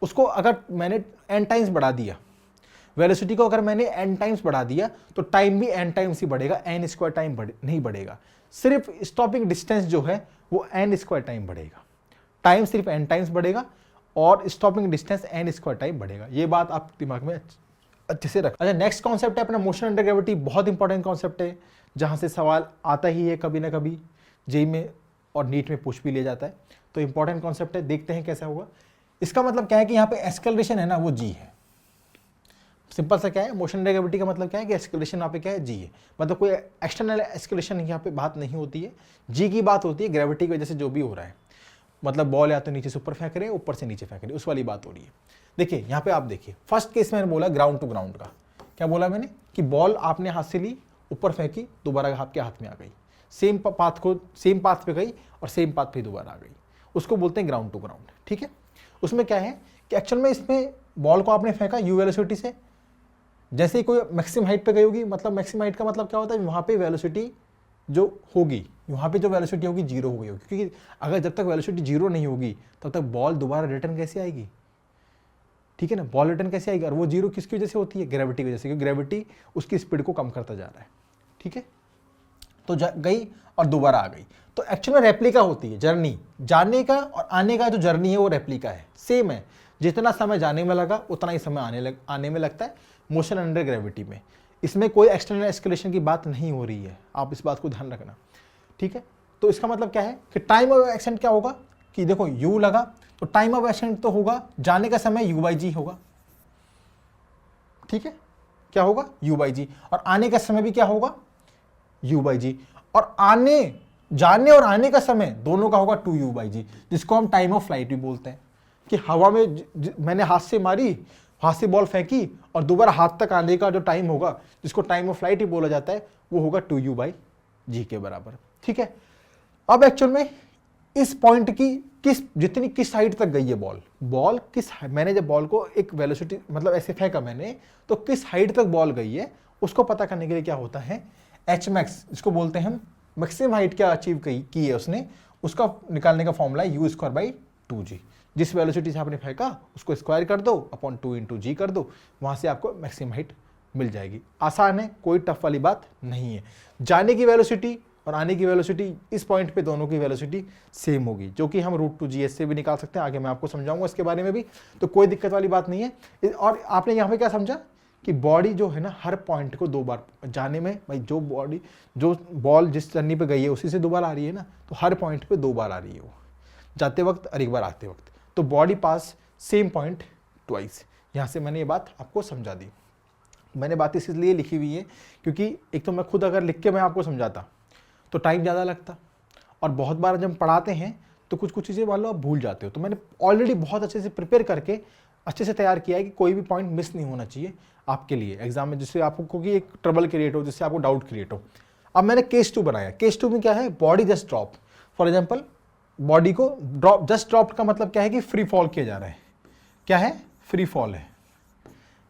उसको अगर मैंने n टाइम्स बढ़ा दिया, वेलोसिटी को अगर मैंने n टाइम्स बढ़ा दिया, तो टाइम भी n टाइम्स ही बढ़ेगा, n स्क्वायर टाइम नहीं बढ़ेगा। सिर्फ स्टॉपिंग डिस्टेंस जो है वो n स्क्वायर टाइम बढ़ेगा, टाइम सिर्फ n टाइम्स बढ़ेगा और stopping distance n square time बढ़ेगा। ये बात आप दिमाग में अच्छे से रख। अच्छा, नेक्स्ट कॉन्सेप्ट है अपना मोशन अंडर ग्रेविटी। बहुत इंपॉर्टेंट कॉन्सेप्ट है, जहां से सवाल आता ही है कभी ना कभी, जेई में और नीट में पूछ भी ले जाता है। तो इंपॉर्टेंट कॉन्सेप्ट है, देखते हैं कैसा होगा। इसका मतलब क्या है कि यहाँ पे एक्सेलरेशन है ना वो g है। सिंपल सा क्या है, मोशन अंडर ग्रेविटी का मतलब क्या है कि एक्सेलरेशन यहाँ पे क्या है? g है। मतलब कोई एक्सटर्नल एक्सेलरेशन यहाँ पे बात नहीं होती है, g की बात होती है, ग्रेविटी की वजह से जो भी हो रहा है। मतलब बॉल या तो नीचे से ऊपर फेंक रहे हैं, ऊपर से नीचे फेंक रहे हैं, उस वाली बात हो रही है। देखिए यहाँ पे आप देखिए, फर्स्ट केस मैंने बोला ग्राउंड टू ग्राउंड का। क्या बोला मैंने? कि बॉल आपने हाथ से ली, ऊपर फेंकी, दोबारा आपके हाथ में आ गई, सेम पाथ पे गई और सेम पाथ पे दोबारा आ गई, उसको बोलते हैं ग्राउंड टू ग्राउंड। ठीक है, उसमें क्या है कि एक्चुअल में इसमें बॉल को आपने फेंका यू वेलोसिटी से, जैसे ही कोई मैक्सिमम हाइट पे गई होगी, मतलब मैक्सिमम हाइट का मतलब क्या होता है? वहाँ पे वेलोसिटी जो होगी, वहाँ पे जो वेलोसिटी होगी जीरो हो गई होगी, क्योंकि अगर जब तक वेलोसिटी जीरो नहीं होगी तब तक बॉल दोबारा रिटर्न कैसे आएगी? ठीक है ना, बॉल रिटर्न कैसे आएगी? और वो जीरो किसकी वजह से होती है? ग्रेविटी की वजह से, क्योंकि ग्रेविटी उसकी स्पीड को कम करता जा रहा है। ठीक है, तो गई और दोबारा आ गई। तो एक्चुअल में रेप्लिका होती है, जर्नी, जाने का और आने का जो जर्नी है वो रेप्लिका है, सेम है। जितना समय जाने में लगा उतना ही समय आने में लगता है मोशन अंडर ग्रेविटी में। इसमें कोई एक्सटर्नल एक्सेलरेशन की बात नहीं हो रही है, आप इस बात को ध्यान रखना। ठीक है, तो इसका मतलब क्या है कि टाइम ऑफ एक्शन क्या होगा कि देखो u लगा तो टाइम ऑफ एक्शन तो होगा, जाने का समय u बाई जी होगा। ठीक है, क्या होगा? u बाई जी। और आने का समय भी क्या होगा? u बाई जी। और जाने और आने का समय दोनों का होगा 2u बाई जी, जिसको हम टाइम ऑफ फ्लाइट भी बोलते हैं। कि हवा में मैंने हाथ से मारी, हाथ से बॉल फेंकी और दोबारा हाथ तक आने का जो टाइम होगा, जिसको टाइम ऑफ फ्लाइट ही बोला जाता है, वो होगा 2u बाई जी के बराबर। ठीक है, अब एक्चुअल में इस पॉइंट की किस हाइट तक गई है बॉल मैंने जब बॉल को एक वेलोसिटी मतलब ऐसे फेंका मैंने, तो किस हाइट तक बॉल गई है उसको पता करने के लिए क्या होता है? एच मैक्स, इसको बोलते हैं हम मैक्सिमम हाइट क्या अचीव की है उसने, उसका निकालने का फॉर्मूला है यू स्क्वायर बाई 2g। जिस वेलोसिटी से आपने फेंका उसको स्क्वायर कर दो अपॉन 2 इंटू जी कर दो, वहां से आपको मैक्सिमम हाइट मिल जाएगी। आसान है, कोई टफ वाली बात नहीं है। जाने की वेलोसिटी और आने की वेलोसिटी, इस पॉइंट पे दोनों की वेलोसिटी सेम होगी, जो कि हम √2gs से भी निकाल सकते हैं। आगे मैं आपको समझाऊंगा इसके बारे में भी, तो कोई दिक्कत वाली बात नहीं है। और आपने यहाँ पे क्या समझा कि बॉडी जो है ना, हर पॉइंट को 2 बार जाने में, भाई जो बॉल जिस जर्नी पे गई है उसी से 2 बार आ रही है ना, तो हर पॉइंट पे 2 बार आ रही है वो, जाते वक्त और एक बार आते वक्त। तो बॉडी पास सेम पॉइंट ट्वाइस। यहाँ से मैंने ये बात आपको समझा दी। मैंने बात इसलिए लिखी हुई है क्योंकि एक तो मैं खुद अगर लिख के मैं आपको समझाता तो टाइम ज़्यादा लगता, और बहुत बार जब पढ़ाते हैं तो कुछ चीज़ें मान लो आप भूल जाते हो। तो मैंने ऑलरेडी बहुत अच्छे से प्रिपेयर करके अच्छे से तैयार किया है कि कोई भी पॉइंट मिस नहीं होना चाहिए आपके लिए एग्जाम में, जिससे आपको कि एक ट्रबल क्रिएट हो, जिससे आपको डाउट क्रिएट हो। अब मैंने केस 2 बनाया। केस 2 में क्या है, body just drop. For example body को ड्रॉप, जस्ट ड्रॉप का मतलब क्या है कि फ्री फॉल किया जा रहा है। क्या है, फ्री फॉल है।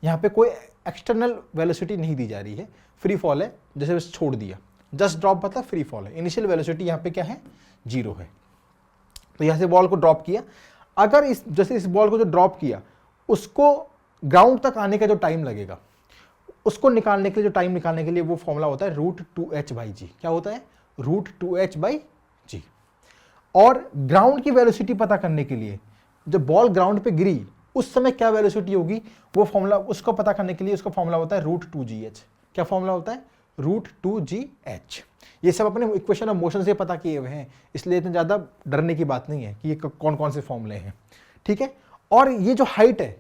यहाँ पे कोई एक्सटर्नल वेलोसिटी नहीं दी जा रही है, फ्री फॉल है, जैसे बस छोड़ दिया। जस्ट ड्रॉप मतलब फ्री फॉल है। इनिशियल वेलोसिटी यहाँ पे क्या है, 0 है। तो यहाँ से बॉल को ड्रॉप किया। अगर इस जैसे इस बॉल को जो ड्रॉप किया उसको ग्राउंड तक आने का जो टाइम लगेगा, उसको निकालने के लिए, जो टाइम निकालने के लिए वो फॉर्मूला होता है √2h/g। क्या होता है, √2h/g। और ग्राउंड की वेलोसिटी पता करने के लिए, जब बॉल ग्राउंड पे गिरी उस समय क्या वेलोसिटी होगी, वो फॉर्मूला, उसको पता करने के लिए उसका फॉर्मूला होता है √2gh। क्या फॉर्मूला होता है, √2gh। ये सब अपने इक्वेशन ऑफ मोशन से पता किए हुए हैं, इसलिए इतना ज़्यादा डरने की बात नहीं है कि ये कौन कौन से फॉर्मूले हैं, ठीक है। और ये जो हाइट है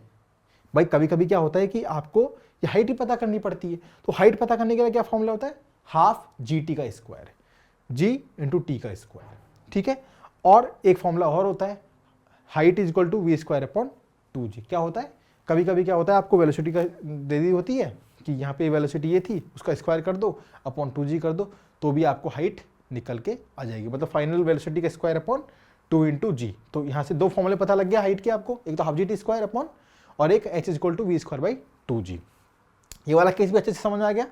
भाई, कभी कभी क्या होता है कि आपको ये हाइट ही पता करनी पड़ती है। तो हाइट पता करने के लिए क्या फॉर्मूला होता है, ½ g × t का स्क्वायर, ठीक है। और एक फॉर्मूला और होता है, हाइट = v²/2g। क्या होता है, कभी कभी क्या होता है, आपको वेलोसिटी का दे दी होती है कि यहाँ पे वेलोसिटी ये थी, उसका स्क्वायर कर दो /2g कर दो, तो भी आपको हाइट निकल के आ जाएगी। मतलब फाइनल वेलोसिटी का स्क्वायर /2 × g। तो यहाँ से 2 फॉर्मूले पता लग गया हाइट के आपको, एक तो ½ और एक h = v²/2g। ये वाला केस भी अच्छे से समझ में आ गया।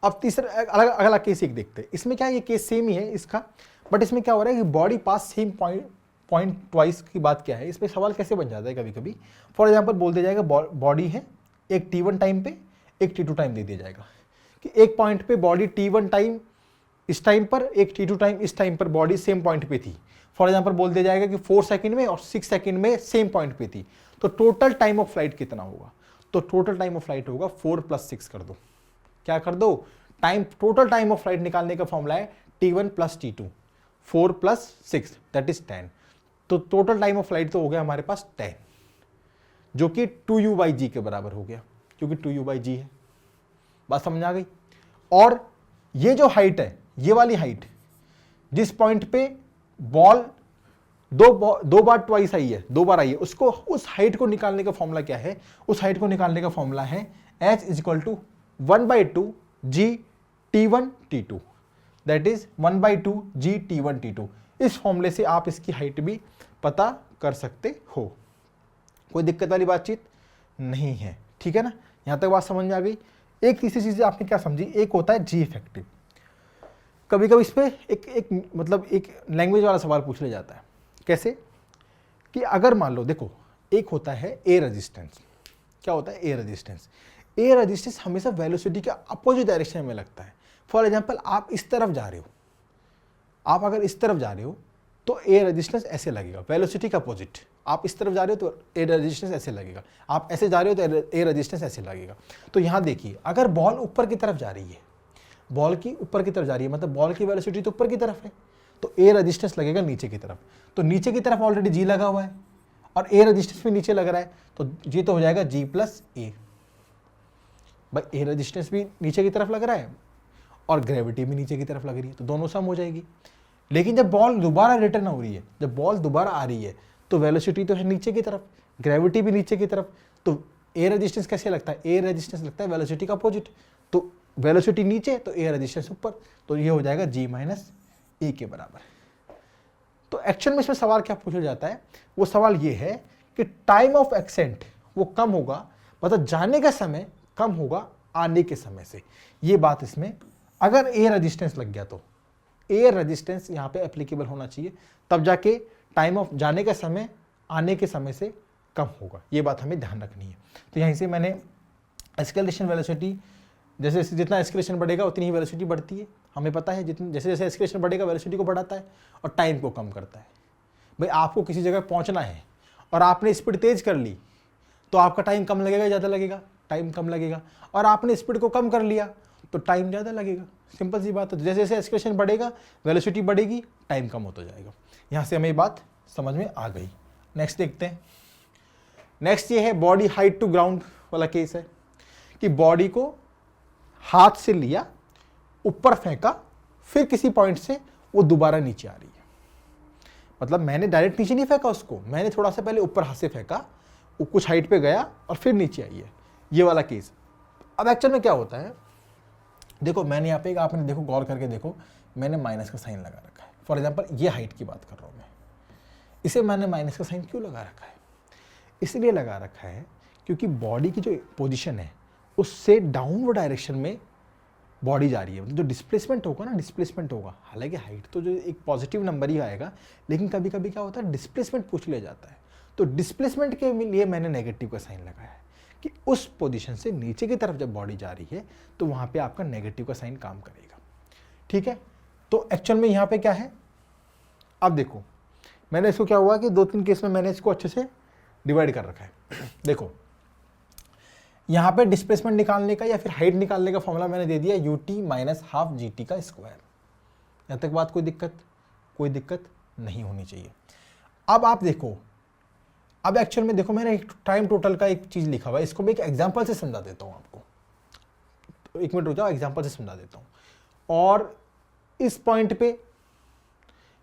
अब तीसरा अगला केस एक देखते हैं। इसमें क्या है, ये केस सेम ही है इसका, बट इसमें क्या हो रहा है कि बॉडी पास सेम पॉइंट ट्वाइस की बात क्या है, इसमें सवाल कैसे बन जाता है कभी कभी। फॉर एग्जाम्पल बोल दिया जाएगा बॉडी है, एक t1 टाइम पे, एक t2 टाइम दे दिया जाएगा कि एक पॉइंट पे बॉडी t1 टाइम इस टाइम पर, एक t2 टाइम इस टाइम पर बॉडी सेम पॉइंट पे थी। फॉर एग्जाम्पल बोल दिया जाएगा कि 4 सेकंड में और 6 सेकंड में सेम पॉइंट पे थी, तो टोटल टाइम ऑफ फ्लाइट कितना होगा। तो टोटल टाइम ऑफ फ्लाइट होगा 4 + 6 कर दो। क्या कर दो, टोटल टाइम ऑफ फ्लाइट निकालने का फॉर्मूला है t1 + t2, 4 + 6 दैट इज 10। तो टोटल टाइम ऑफ फ्लाइट तो हो गया हमारे पास 10, जो कि 2u/g के बराबर हो गया, क्योंकि 2u/g है। बात समझ आ गई। और ये जो हाइट है, ये वाली हाइट जिस पॉइंट पे बॉल दो बार ट्वाइस आई है, 2 बार आई है, उसको, उस हाइट को निकालने का फॉर्मूला क्या है, उस हाइट को निकालने का फॉर्मूला है h = 1/2g t1 t2, that is 1/2g t1 t2। इस फॉर्मूले से आप इसकी हाइट भी पता कर सकते हो, कोई दिक्कत वाली बातचीत नहीं है, ठीक है ना। यहां तक बात समझ में आ गई। एक तीसरी चीज आपने क्या समझी, एक होता है जी इफेक्टिव। कभी कभी इस पे एक लैंग्वेज वाला सवाल पूछ लिया जाता है। कैसे, कि अगर मान लो, देखो, एक होता है ए रेजिस्टेंस। क्या होता है, ए रेजिस्टेंस। ए रेजिस्टेंस हमेशा वेलोसिटी के अपोजिट डायरेक्शन में लगता है। फॉर एग्जांपल आप इस तरफ जा रहे हो, आप अगर इस तरफ जा रहे हो तो ए रेजिस्टेंस ऐसे लगेगा, वेलोसिटी का अपोजिट। आप इस तरफ जा रहे हो तो ए रेजिस्टेंस ऐसे लगेगा, आप ऐसे जा रहे हो तो ए रेजिस्टेंस ऐसे लगेगा। तो यहाँ देखिए, अगर बॉल ऊपर की तरफ जा रही है, बॉल की ऊपर की तरफ जा रही है, मतलब बॉल की वेलोसिटी तो ऊपर की तरफ है, तो ए रेजिस्टेंस लगेगा नीचे की तरफ। तो नीचे की तरफ ऑलरेडी जी लगा हुआ है और ए रेजिस्टेंस भी नीचे लग रहा है, तो ये तो हो जाएगा g + a। भाई ए रेजिस्टेंस भी नीचे की तरफ लग रहा है और ग्रेविटी भी नीचे की तरफ लग रही है, तो दोनों सम हो जाएगी। लेकिन जब बॉल दोबारा रिटर्न हो रही है, जब बॉल दोबारा आ रही है, तो वेलोसिटी तो है नीचे की तरफ, ग्रेविटी भी नीचे की तरफ, तो ए रेजिस्टेंस कैसे लगता है, ए रेजिस्टेंस लगता है वेलोसिटी का अपोजिट। तो वेलोसिटी नीचे तो ए रेजिस्टेंस ऊपर, तो ये हो जाएगा g - a के बराबर। तो एक्चुअल में इसमें सवाल क्या पूछा जाता है, वो सवाल ये है कि टाइम ऑफ एक्सेंट वो कम होगा, मतलब जाने का समय कम होगा आने के समय से। ये बात इसमें, अगर ए रेजिस्टेंस लग गया तो ए रेजिस्टेंस यहाँ पे एप्लीकेबल होना चाहिए, तब जाके टाइम ऑफ जाने का समय आने के समय से कम होगा। ये बात हमें ध्यान रखनी है। तो यहीं से मैंने एस्केलेशन वेलोसिटी, जैसे जितना एस्केलेशन बढ़ेगा उतनी ही वेलोसिटी बढ़ती है, हमें पता है। जैसे जैसे एस्केलेशन बढ़ेगा वेलोसिटी को बढ़ाता है और टाइम को कम करता है। भाई आपको किसी जगह पहुंचना है और आपने स्पीड तेज कर ली तो आपका टाइम कम लगेगा, ज़्यादा लगेगा, टाइम कम लगेगा। और आपने स्पीड को कम कर लिया तो टाइम ज़्यादा लगेगा। सिंपल सी बात है। जैसे जैसे एस्केलेशन बढ़ेगा वेलोसिटी बढ़ेगी, टाइम कम होता जाएगा। यहाँ से हमें ये बात समझ में आ गई। नेक्स्ट देखते हैं। नेक्स्ट ये है बॉडी हाइट टू ग्राउंड वाला केस है कि बॉडी को हाथ से लिया, ऊपर फेंका, फिर किसी पॉइंट से वो दोबारा नीचे आ रही है। मतलब मैंने डायरेक्ट नीचे नहीं फेंका उसको, मैंने थोड़ा सा पहले ऊपर हाथ से फेंका, वो कुछ हाइट पे गया और फिर नीचे आई है, ये वाला केस। अब एक्चुअल में क्या होता है, देखो मैंने यहाँ पे आपने देखो गौर करके देखो, मैंने माइनस का साइन लगा रखा है। फॉर एग्जांपल ये हाइट की बात कर रहा हूँ मैं, इसे मैंने माइनस का साइन क्यों लगा रखा है? इसलिए लगा रखा है क्योंकि बॉडी की जो पोजीशन है उससे डाउनवर्ड डायरेक्शन में बॉडी जा रही है, मतलब जो डिस्प्लेसमेंट होगा ना, डिस्प्लेसमेंट होगा। हालांकि हाइट तो जो एक पॉजिटिव नंबर ही आएगा, लेकिन कभी कभी क्या होता है डिस्प्लेसमेंट पूछ लिया जाता है, तो डिस्प्लेसमेंट के लिए मैंने नेगेटिव का साइन लगाया है कि उस पोजीशन से नीचे की तरफ जब बॉडी जा रही है तो वहाँ पे आपका नेगेटिव का साइन काम करेगा, ठीक है। तो एक्चुअल में यहाँ पे क्या है, अब देखो मैंने इसको क्या हुआ कि 2-3 केस में मैंने इसको अच्छे से डिवाइड कर रखा है। देखो यहाँ पे डिस्प्लेसमेंट निकालने का या फिर हाइट निकालने का फॉर्मूला मैंने दे दिया ut माइनस हाफ gt का स्क्वायर। यहाँ तक बात कोई दिक्कत नहीं होनी चाहिए। अब आप देखो, अब एक्चुअल में देखो मैंने एक टाइम टोटल का एक चीज़ लिखा हुआ है, इसको मैं एक एग्जाम्पल से समझा देता हूँ आपको। तो 1 मिनट रुक जाओ, एग्जाम्पल से समझा देता हूँ। और इस पॉइंट पे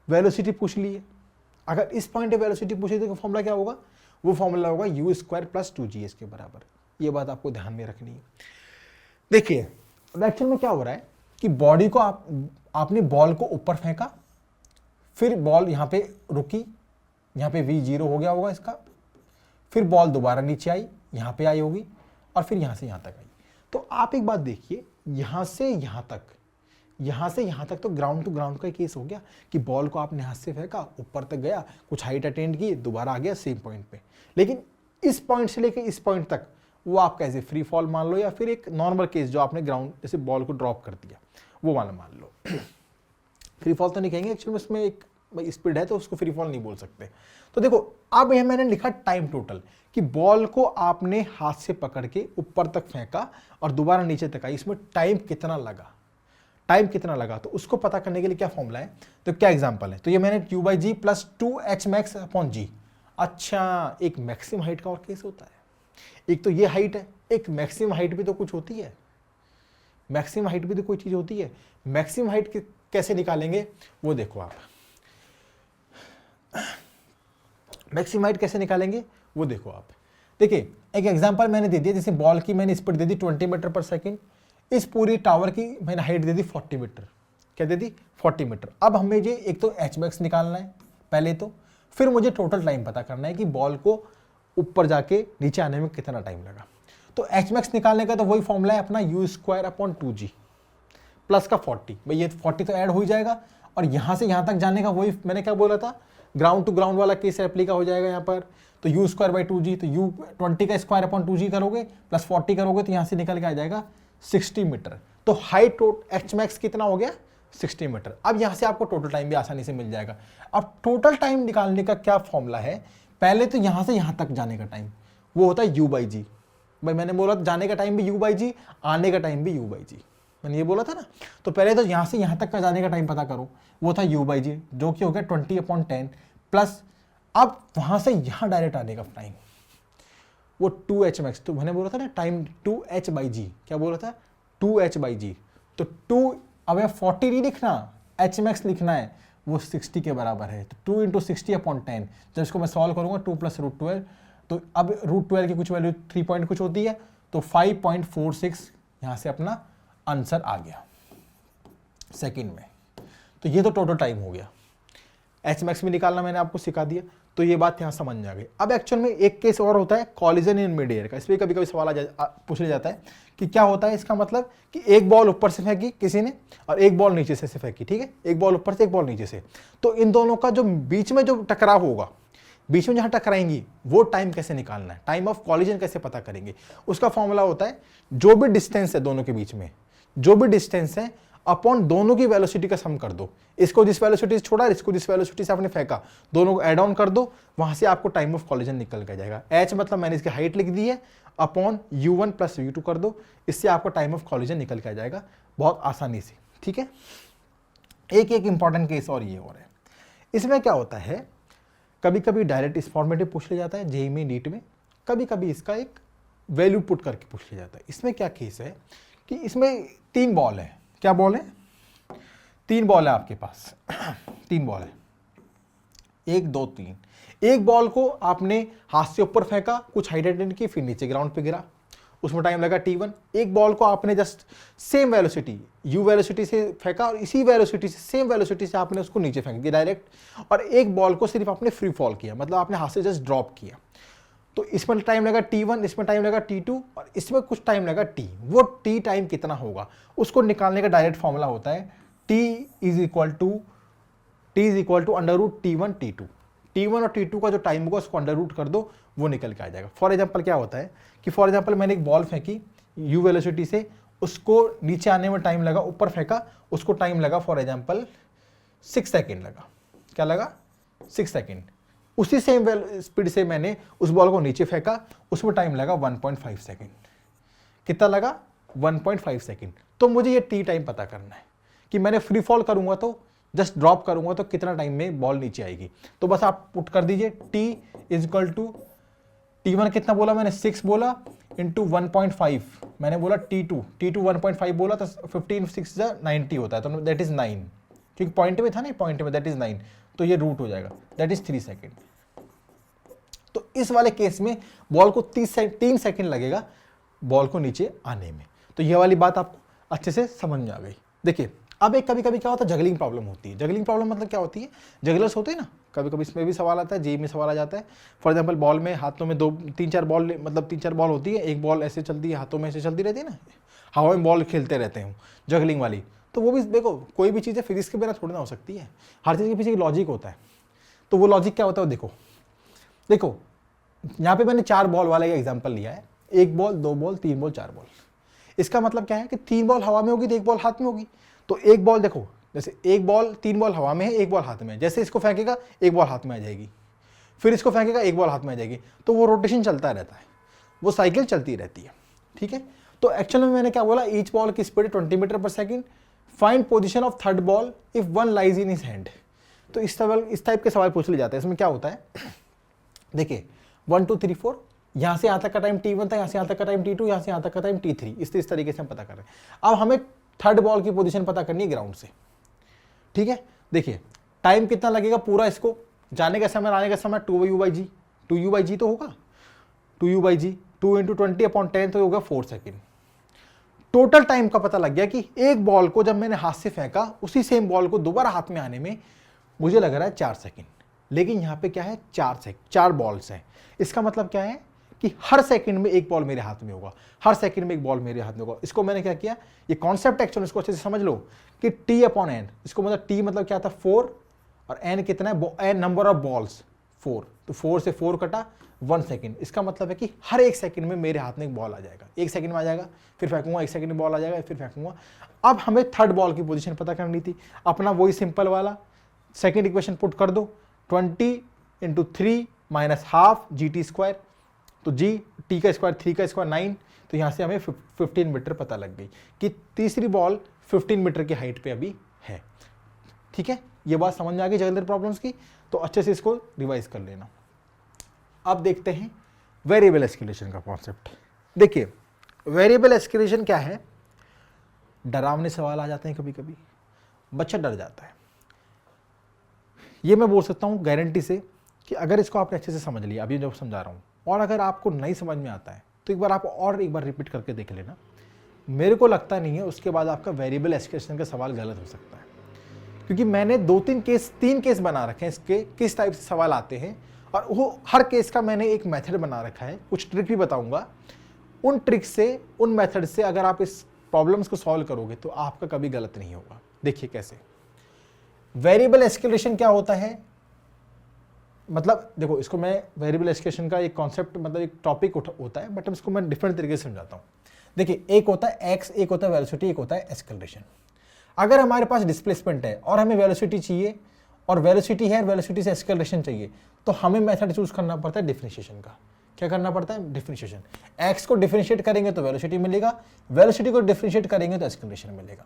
वेलोसिटी पूछ ली है, अगर इस पॉइंट पे वेलोसिटी पूछी तो फॉर्मूला क्या होगा, वो फॉर्मूला होगा u स्क्वायर प्लस 2g इसके बराबर। ये बात आपको ध्यान में रखनी है। देखिए अब एक्चुअल में क्या हो रहा है कि बॉडी को आपने बॉल को ऊपर फेंका, फिर बॉल यहाँ पे रुकी, यहाँ पे v0 हो गया होगा इसका, फिर बॉल दोबारा नीचे आई, यहाँ पे आई होगी, और फिर यहाँ से यहाँ तक आई। तो आप एक बात देखिए, यहाँ से यहाँ तक तो ग्राउंड टू ग्राउंड का केस हो गया कि बॉल को आपने हाथ से फेंका, ऊपर तक गया, कुछ हाइट अटेंड की, दोबारा आ गया सेम पॉइंट पे। लेकिन इस पॉइंट से लेकर इस पॉइंट तक वो आप कैसे फ्री फॉल मान लो, या फिर एक नॉर्मल केस जो आपने ग्राउंड जैसे बॉल को ड्रॉप कर दिया वो वाला मान लो। फ्री फॉल तो नहीं कहेंगे एक्चुअली, उसमें एक स्पीड है तो उसको फ्री फॉल नहीं बोल सकते। तो देखो अब यह मैंने लिखा टाइम टोटल कि बॉल को आपने हाथ से पकड़ के ऊपर तक फेंका और दोबारा नीचे तक आई, इसमें टाइम कितना लगा, तो उसको पता करने के लिए क्या फॉर्मूला है, तो क्या एग्जांपल है, तो ये मैंने u/g plus 2h max upon g। अच्छा, एक मैक्सिमम हाइट का और केस होता है, एक तो ये हाइट है, एक मैक्सिमम हाइट भी तो कुछ होती है, मैक्सिमम हाइट भी तो कोई चीज होती है। मैक्सिमम हाइट कैसे निकालेंगे वो देखो आप, मैक्सिमम हाइट कैसे निकालेंगे वो देखो आप। देखिए एक एग्जांपल मैंने दे दिया, जैसे बॉल की मैंने स्पीड दे दी 20 मीटर पर सेकंड, इस पूरी टावर की मैंने हाइट दे दी 40 मीटर। क्या दे दी? 40 मीटर। अब हमें ये एक तो एच मैक्स निकालना है पहले, तो फिर मुझे टोटल टाइम पता करना है कि बॉल को ऊपर जाके नीचे आने में कितना टाइम लगा। तो एच मैक्स निकालने का तो वही फॉर्मूला है अपना u square upon 2g plus का 40। भाई ये 40 तो ऐड हो ही जाएगा, और यहाँ से यहाँ तक जाने का वही मैंने क्या बोला था, ग्राउंड टू ग्राउंड वाला केस एप्लीका हो जाएगा यहाँ पर। तो u स्क्वायर बाई 2g, तो u 20 का स्क्वायर अपॉन 2g करोगे प्लस 40 करोगे तो यहाँ से निकल के आ जाएगा 60 मीटर। तो हाइट एच मैक्स कितना हो गया? 60 मीटर। अब यहाँ से आपको टोटल टाइम भी आसानी से मिल जाएगा। अब टोटल टाइम निकालने का क्या फॉर्मूला है, पहले तो यहाँ से यहाँ तक जाने का टाइम वो होता है u/g। भाई मैंने बोला जाने का टाइम भी u/g, आने का टाइम भी u/g, मैंने ये बोला था ना। तो पहले तो यहाँ से यहाँ तक का जाने का टाइम पता करो, वो था u/g जो कि हो गया 20/10 प्लस अब वहाँ से यहाँ डायरेक्ट आने का टाइम वो 2h मैक्स। तो मैंने बोला था ना टाइम 2h/g, क्या बोला था? 2h/g। तो 2 अब 40 नहीं लिखना, h मैक्स लिखना है, वो 60 के बराबर है। तो 2 × 60/10, जब इसको मैं सॉल्व करूंगा 2 + √12, तो अब √12 की कुछ वैल्यू 3 पॉइंट कुछ होती है, तो 5.46 यहाँ से अपना आंसर आ गया सेकंड में। तो ये तो टोटल टाइम हो गया। एच मैक्स भी निकालना मैंने आपको सिखा दिया, तो ये बात यहाँ समझ आ गई। अब एक्चुअल में एक केस और होता है कॉलिजन इन मिड एयर का, इस पर कभी कभी सवाल पूछ लिया जाता है कि क्या होता है इसका मतलब कि एक बॉल ऊपर से फेंकी किसी ने और एक बॉल नीचे से फेंकी, ठीक है, एक बॉल ऊपर से एक बॉल नीचे से, तो इन दोनों का जो बीच में जो टकराव होगा, बीच में जहाँ टकराएंगी वो टाइम कैसे निकालना है, टाइम ऑफ कॉलिजन कैसे पता करेंगे, उसका फॉर्मूला होता है जो भी डिस्टेंस है दोनों के बीच में, जो भी डिस्टेंस है अपॉन दोनों की वेलोसिटी का सम कर दो। इसको जिस वेलोसिटी से छोड़ा, इसको जिस वेलोसिटी से आपने फेंका, दोनों को ऐड ऑन कर दो, वहां से आपको टाइम ऑफ कॉलिजन निकल के जाएगा। h मतलब मैंने इसकी हाइट लिख दी है, अपॉन u1 + u2 कर दो, इससे आपको टाइम ऑफ कॉलिजन निकल के आ जाएगा बहुत आसानी से, ठीक है। एक इंपॉर्टेंट केस और ये हो रहा है, इसमें क्या होता है, कभी कभी डायरेक्ट इस फॉर्मेट में पूछ लिया जाता है जेईई में, नीट में, कभी कभी इसका एक वैल्यू पुट करके पूछ लिया जाता है। इसमें क्या केस है कि इसमें 3 बॉल है, क्या बॉल है? 3 बॉल है आपके पास, 3 बॉल है, 1 2 3। एक बॉल को आपने हाथ से ऊपर फेंका, कुछ हाइट अटेंड की, फिर नीचे ग्राउंड पे गिरा, उसमें टाइम लगा t1। एक बॉल को आपने just same velocity u velocity से फेंका और इसी वेलोसिटी से सेम वेलोसिटी से आपने उसको नीचे फेंक दिया डायरेक्ट, और एक बॉल को सिर्फ आपने फ्री फॉल किया, मतलब आपने हाथ से जस्ट ड्रॉप किया। तो इसमें टाइम लगा t1, इसमें टाइम लगा t2 और इसमें कुछ टाइम लगा t। वो t टाइम कितना होगा उसको निकालने का डायरेक्ट फॉर्मूला होता है t is equal to under root t1 t2। t1 और t2 का जो टाइम होगा उसको अंडर रूट कर दो, वो निकल के आ जाएगा। फॉर एग्जाम्पल क्या होता है कि फॉर एग्जाम्पल मैंने एक बॉल फेंकी u वेलोसिटी से, उसको नीचे आने में टाइम लगा, ऊपर फेंका उसको टाइम लगा फॉर एग्जाम्पल 6 सेकेंड लगा। क्या लगा? 6 सेकेंड। उसी सेम स्पीड से मैंने उस बॉल को नीचे फेंका, उसमें टाइम लगा 1.5 सेकेंड। कितना लगा? 1.5 सेकेंड। तो मुझे ये t टाइम पता करना है कि मैंने फ्री फॉल करूंगा तो जस्ट ड्रॉप करूंगा तो कितना टाइम में बॉल नीचे आएगी। तो बस आप पुट कर दीजिए t is equal to t1 कितना बोला मैंने? 6 बोला इंटू 1.5 मैंने बोला t2 1.5 बोला तो 15 6 90 होता है, तो दैट इज 9, क्योंकि पॉइंट में था ना, पॉइंट में दैट इज 9, तो ये रूट हो जाएगा, दैट इज 3 सेकेंड। तो इस वाले केस में बॉल को 3 सेकेंड लगेगा बॉल को नीचे आने में। तो ये वाली बात आपको अच्छे से समझ में आ गई। देखिए अब एक कभी कभी क्या होता है, जगलिंग प्रॉब्लम होती है। जगलिंग प्रॉब्लम मतलब क्या होती है? जगलर्स होते हैं ना, कभी कभी इसमें भी सवाल आता है, जी में सवाल आ जाता है। फॉर एग्जांपल बॉल में हाथों में 3-4 बॉल, मतलब 3-4 बॉल होती है, एक बॉल ऐसे चलती है हाथों में, ऐसे चलती रहती है ना, हवा में बॉल खेलते रहते हैं जगलिंग वाली। तो वो भी देखो, कोई भी चीज़ फिजिक्स के बिना थोड़ी ना हो सकती है, हर चीज़ के पीछे लॉजिक होता है। तो वो लॉजिक क्या होता है वो देखो यहाँ पे मैंने 4 बॉल वाला एग्जाम्पल लिया है, 1 बॉल 2 बॉल 3 बॉल 4 बॉल। इसका मतलब क्या है कि 3 बॉल हवा में होगी तो 1 बॉल हाथ में होगी। तो एक बॉल देखो, जैसे 3 बॉल हवा में है, 1 बॉल हाथ में है, जैसे इसको फेंकेगा 1 बॉल हाथ में आ जाएगी, फिर इसको फेंकेगा 1 बॉल हाथ में आ जाएगी। तो वो रोटेशन चलता रहता है, वो साइकिल चलती रहती है, ठीक है। तो एक्चुअल में मैंने क्या बोला, ईच बॉल की स्पीड 20 मीटर पर second, find position of third ball if one lies in his hand. तो इस टाइप के सवाल पूछ लिए जाते हैं। इसमें क्या होता है, देखिए 1 2 3 4, यहाँ से यहाँ तक का टाइम t1 था, यहाँ से यहाँ तक का टाइम t2, यहाँ से यहाँ तक का टाइम t3, इस तरीके से हम पता कर रहे हैं। अब हमें थर्ड बॉल की पोजीशन पता करनी है ग्राउंड से, ठीक है। देखिए टाइम कितना लगेगा पूरा, इसको जाने का समय आने का समय 2u/g, 2u/g तो होगा, 2u/g 2 × 20/10 तो होगा 4 सेकेंड। टोटल टाइम का पता लग गया कि एक बॉल को जब मैंने हाथ से फेंका, उसी सेम बॉल को दोबारा हाथ में आने में मुझे लग रहा है 4 सेकेंड। लेकिन यहाँ पे क्या है, 4 बॉल्स हैं। इसका मतलब क्या है कि हर सेकंड में एक बॉल मेरे हाथ में होगा, हर सेकंड में एक बॉल मेरे हाथ में होगा। इसको मैंने क्या किया, ये कॉन्सेप्ट एक्चुअली इसको अच्छे से समझ लो कि t/n, इसको मतलब t मतलब क्या था 4 और n कितना है, n नंबर ऑफ बॉल्स 4, तो 4 से 4 कटा 1 सेकंड। इसका मतलब है कि हर एक सेकंड में मेरे हाथ में एक बॉल आ जाएगा, 1 सेकंड में आ जाएगा, फिर फेंकूंगा, 1 सेकंड में बॉल आ जाएगा, फिर फेंकूंगा। अब हमें थर्ड बॉल की पोजीशन पता करनी थी, अपना वही सिंपल वाला सेकंड इक्वेशन पुट कर दो, 20 × 3 - हाफ gt², तो g t का स्क्वायर 3 का स्क्वायर 9, तो यहाँ से हमें 15 मीटर पता लग गई कि तीसरी बॉल 15 मीटर की हाइट पे अभी है, ठीक है। ये बात समझ में आ गई जगलर प्रॉब्लम्स की, तो अच्छे से इसको रिवाइज कर लेना। अब देखते हैं वेरिएबल एस्केलेशन का कॉन्सेप्ट। देखिए वेरिएबल एस्केलेशन क्या है, डरावने सवाल आ जाते हैं, कभी कभी बच्चा डर जाता है। ये मैं बोल सकता हूँ गारंटी से कि अगर इसको आपने अच्छे से समझ लिया, अभी जो समझा रहा हूँ, और अगर आपको नहीं समझ में आता है तो एक बार रिपीट करके देख लेना। मेरे को लगता नहीं है उसके बाद आपका वेरिएबल एस्केलेशन का सवाल गलत हो सकता है, क्योंकि मैंने 3 केस बना रखे हैं इसके, किस टाइप से सवाल आते हैं, और वो हर केस का मैंने एक मेथड बना रखा है, कुछ ट्रिक भी बताऊंगा। उन ट्रिक से, उन मेथड से अगर आप इस प्रॉब्लम्स को सॉल्व करोगे तो आपका कभी गलत नहीं होगा। देखिए कैसे वेरिएबल एस्केलेशन क्या होता है, मतलब देखो इसको मैं वेरिएबल एस्केलेशन का एक कॉन्सेप्ट, मतलब एक टॉपिक होता है, बट इसको मैं डिफरेंट तरीके से समझाता हूँ। देखिए एक होता है x, एक होता है वेलोसिटी, एक होता है एस्केलेशन। अगर हमारे पास डिस्प्लेसमेंट है और हमें वेलोसिटी चाहिए, और वेलोसिटी है, वेलोसिटी से एस्केलेशन चाहिए, तो हमें मेथड चूज करना पड़ता है डिफरेंशिएशन का। क्या करना पड़ता है, डिफरेंशिएशन। x को डिफरेंशिएट करेंगे तो वेलोसिटी मिलेगा, वेलोसिटी को डिफरेंशिएट करेंगे तो एस्केलेशन मिलेगा।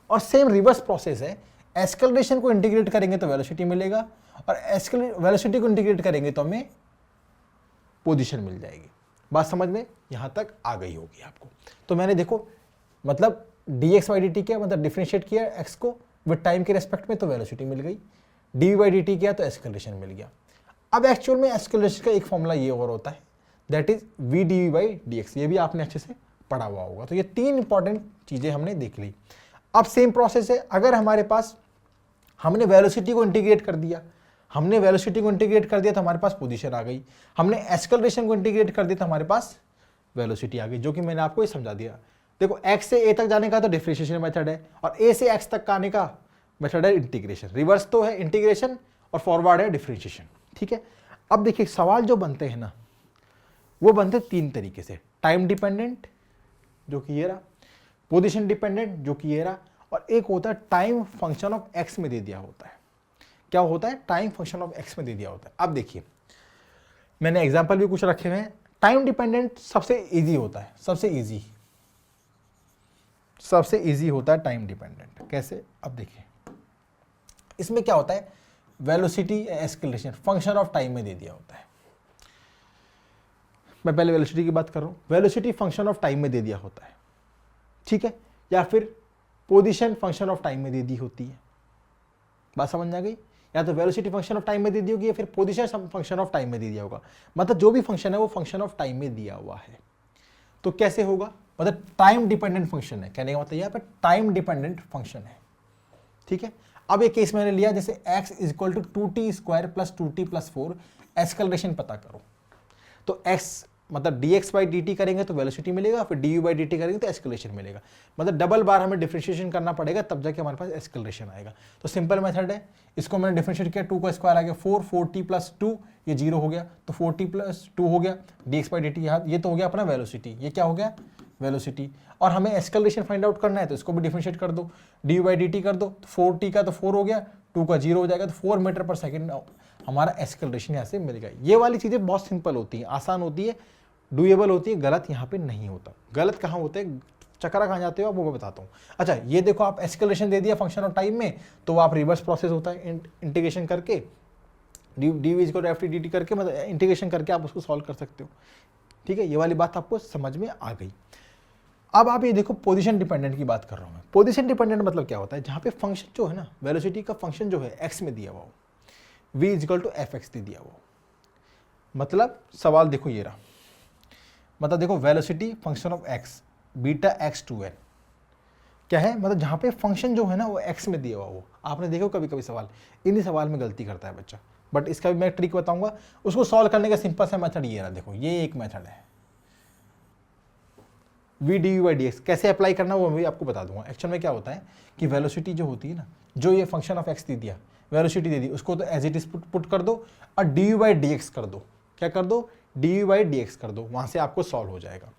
और सेम रिवर्स प्रोसेस है, एस्केलेशन को इंटीग्रेट करेंगे तो वेलोसिटी मिलेगा, और वेलोसिटी को इंटीग्रेट करेंगे तो हमें पोजीशन मिल जाएगी। बात समझ में यहां तक आ गई होगी आपको। तो मैंने देखो मतलब dx/dt क्या मतलब डिफरेंशिएट किया x को विद टाइम के रेस्पेक्ट में, तो वेलोसिटी मिल गई। डी बाई डी टी किया तो एस्केलेशन मिल गया। अब एक्चुअल में एस्केलेशन का एक फॉर्मूला ये और होता है, that is v d v by d x, ये भी आपने अच्छे से पढ़ा हुआ होगा। तो ये 3 इंपॉर्टेंट चीजें हमने देख ली। अब सेम प्रोसेस है, अगर हमारे पास हमने वेलोसिटी को इंटीग्रेट कर दिया, हमने वेलोसिटी को इंटीग्रेट कर दिया तो हमारे पास पोजीशन आ गई, हमने एस्केलेशन को इंटीग्रेट कर दिया तो हमारे पास वेलोसिटी आ गई, जो कि मैंने आपको ये समझा दिया। देखो x से a तक जाने का तो डिफरेंशिएशन मेथड है, और a से x तक का आने का मेथड है इंटीग्रेशन। रिवर्स तो है इंटीग्रेशन और फॉरवर्ड है डिफरेंशिएशन, ठीक है। अब देखिए सवाल जो बनते हैं ना, वो बनते 3 तरीके से, टाइम डिपेंडेंट जो कि ये रहा, पोजीशन डिपेंडेंट जो कि ये रहा, और एक होता है टाइम फंक्शन ऑफ x में दे दिया होता है। क्या होता है? टाइम फंक्शन ऑफ x में दे दिया होता है। अब देखिए मैंने एग्जांपल भी कुछ रखे हुए हैं। टाइम डिपेंडेंट सबसे इजी होता है, सबसे इजी होता है टाइम डिपेंडेंट। कैसे? अब देखिए इसमें क्या होता है, velocity escalation function of time में दे दिया होता है। मैं पहले वेलोसिटी की बात कर रहा हूं, वेलोसिटी फंक्शन ऑफ टाइम में दे दिया होता है, ठीक है, या फिर पोजीशन फंक्शन ऑफ टाइम में दे दी होती है। बात समझ आ गई? या तो वेलोसिटी फंक्शन ऑफ टाइम में दे दी होगी या फिर पोजीशन फंक्शन ऑफ टाइम में दे दिया होगा। मतलब जो भी फंक्शन है वो फंक्शन ऑफ टाइम में दिया हुआ है। तो कैसे होगा? मतलब टाइम डिपेंडेंट फंक्शन है, कहने का मतलब यहाँ पर टाइम डिपेंडेंट फंक्शन है, ठीक है। अब एक केस मैंने लिया, जैसे x is equal to 2t² + 2t + 4, acceleration पता करो। तो x मतलब dx बाई dt करेंगे तो वेलोसिटी मिलेगा, फिर du बाई dt करेंगे तो एस्केलेशन मिलेगा। मतलब डबल बार हमें डिफरेंशिएशन करना पड़ेगा, तब जाके हमारे पास एस्केलेशन आएगा। तो सिंपल मेथड है, इसको मैंने डिफरेंशिएट किया, 2 का स्क्वायर आ गया 4, 4t + 2, ये 0 हो गया, तो 4t + 2 हो गया, dx बाई dt यहाँ, ये तो हो गया अपना वेलोसिटी। ये क्या हो गया? वेलोसिटी। और हमें एस्केलेशन फाइंड आउट करना है तो इसको भी डिफरेंशिएट कर दो, du बाई dt कर दो, तो 4t का तो 4 हो गया, 2 का 0 हो जाएगा, तो 4 मीटर/सेकंड हमारा एस्केलेशन यहाँ से मिल गया। ये वाली चीज़ें बहुत सिंपल होती हैं, आसान होती है, डूएबल होती है, गलत यहाँ पे नहीं होता। गलत कहाँ होते हैं, चक्करा कहाँ जाते हो, वो मैं बताता हूँ। अच्छा ये देखो, आप एस्केलेशन दे दिया फंक्शन ऑफ टाइम में, तो आप रिवर्स प्रोसेस होता है इंटीग्रेशन करके, d is equal to ft dt करके, मतलब इंटीग्रेशन करके आप उसको सॉल्व कर सकते हो, ठीक है। ये वाली बात आपको समझ में आ गई। अब आप ये देखो, पोजीशन डिपेंडेंट की बात कर रहा हूँ मैं। पोजीशन डिपेंडेंट मतलब क्या होता है? जहाँ पे फंक्शन जो है ना, वेलोसिटी का फंक्शन जो है x में दिया हुआ हो, v is equal to fx दे दिया हुआ हो। मतलब सवाल देखो ये रहा, मतलब देखो velocity function of x beta x2n क्या है, मतलब जहाँ पे फंक्शन जो है ना वो x में दिया हुआ हो। आपने देखो कभी कभी सवाल, इन्हीं सवाल में गलती करता है बच्चा, बट इसका भी मैं ट्रिक बताऊंगा। उसको सॉल्व करने का सिंपल सा मेथड ये रहा, देखो ये एक मेथड है, v D by d x कैसे अप्लाई करना वो मैं भी आपको बता दूंगा। एक्चुअल में क्या होता है कि वेलोसिटी जो होती है ना, जो ये फंक्शन ऑफ x दे दिया, वेलोसिटी दे दी, उसको तो एज इट इज पुट कर दो और डी बाई डी एक्स कर दो। क्या कर दो? डी बाई डी एक्स कर दो, वहां से आपको सॉल्व हो जाएगा।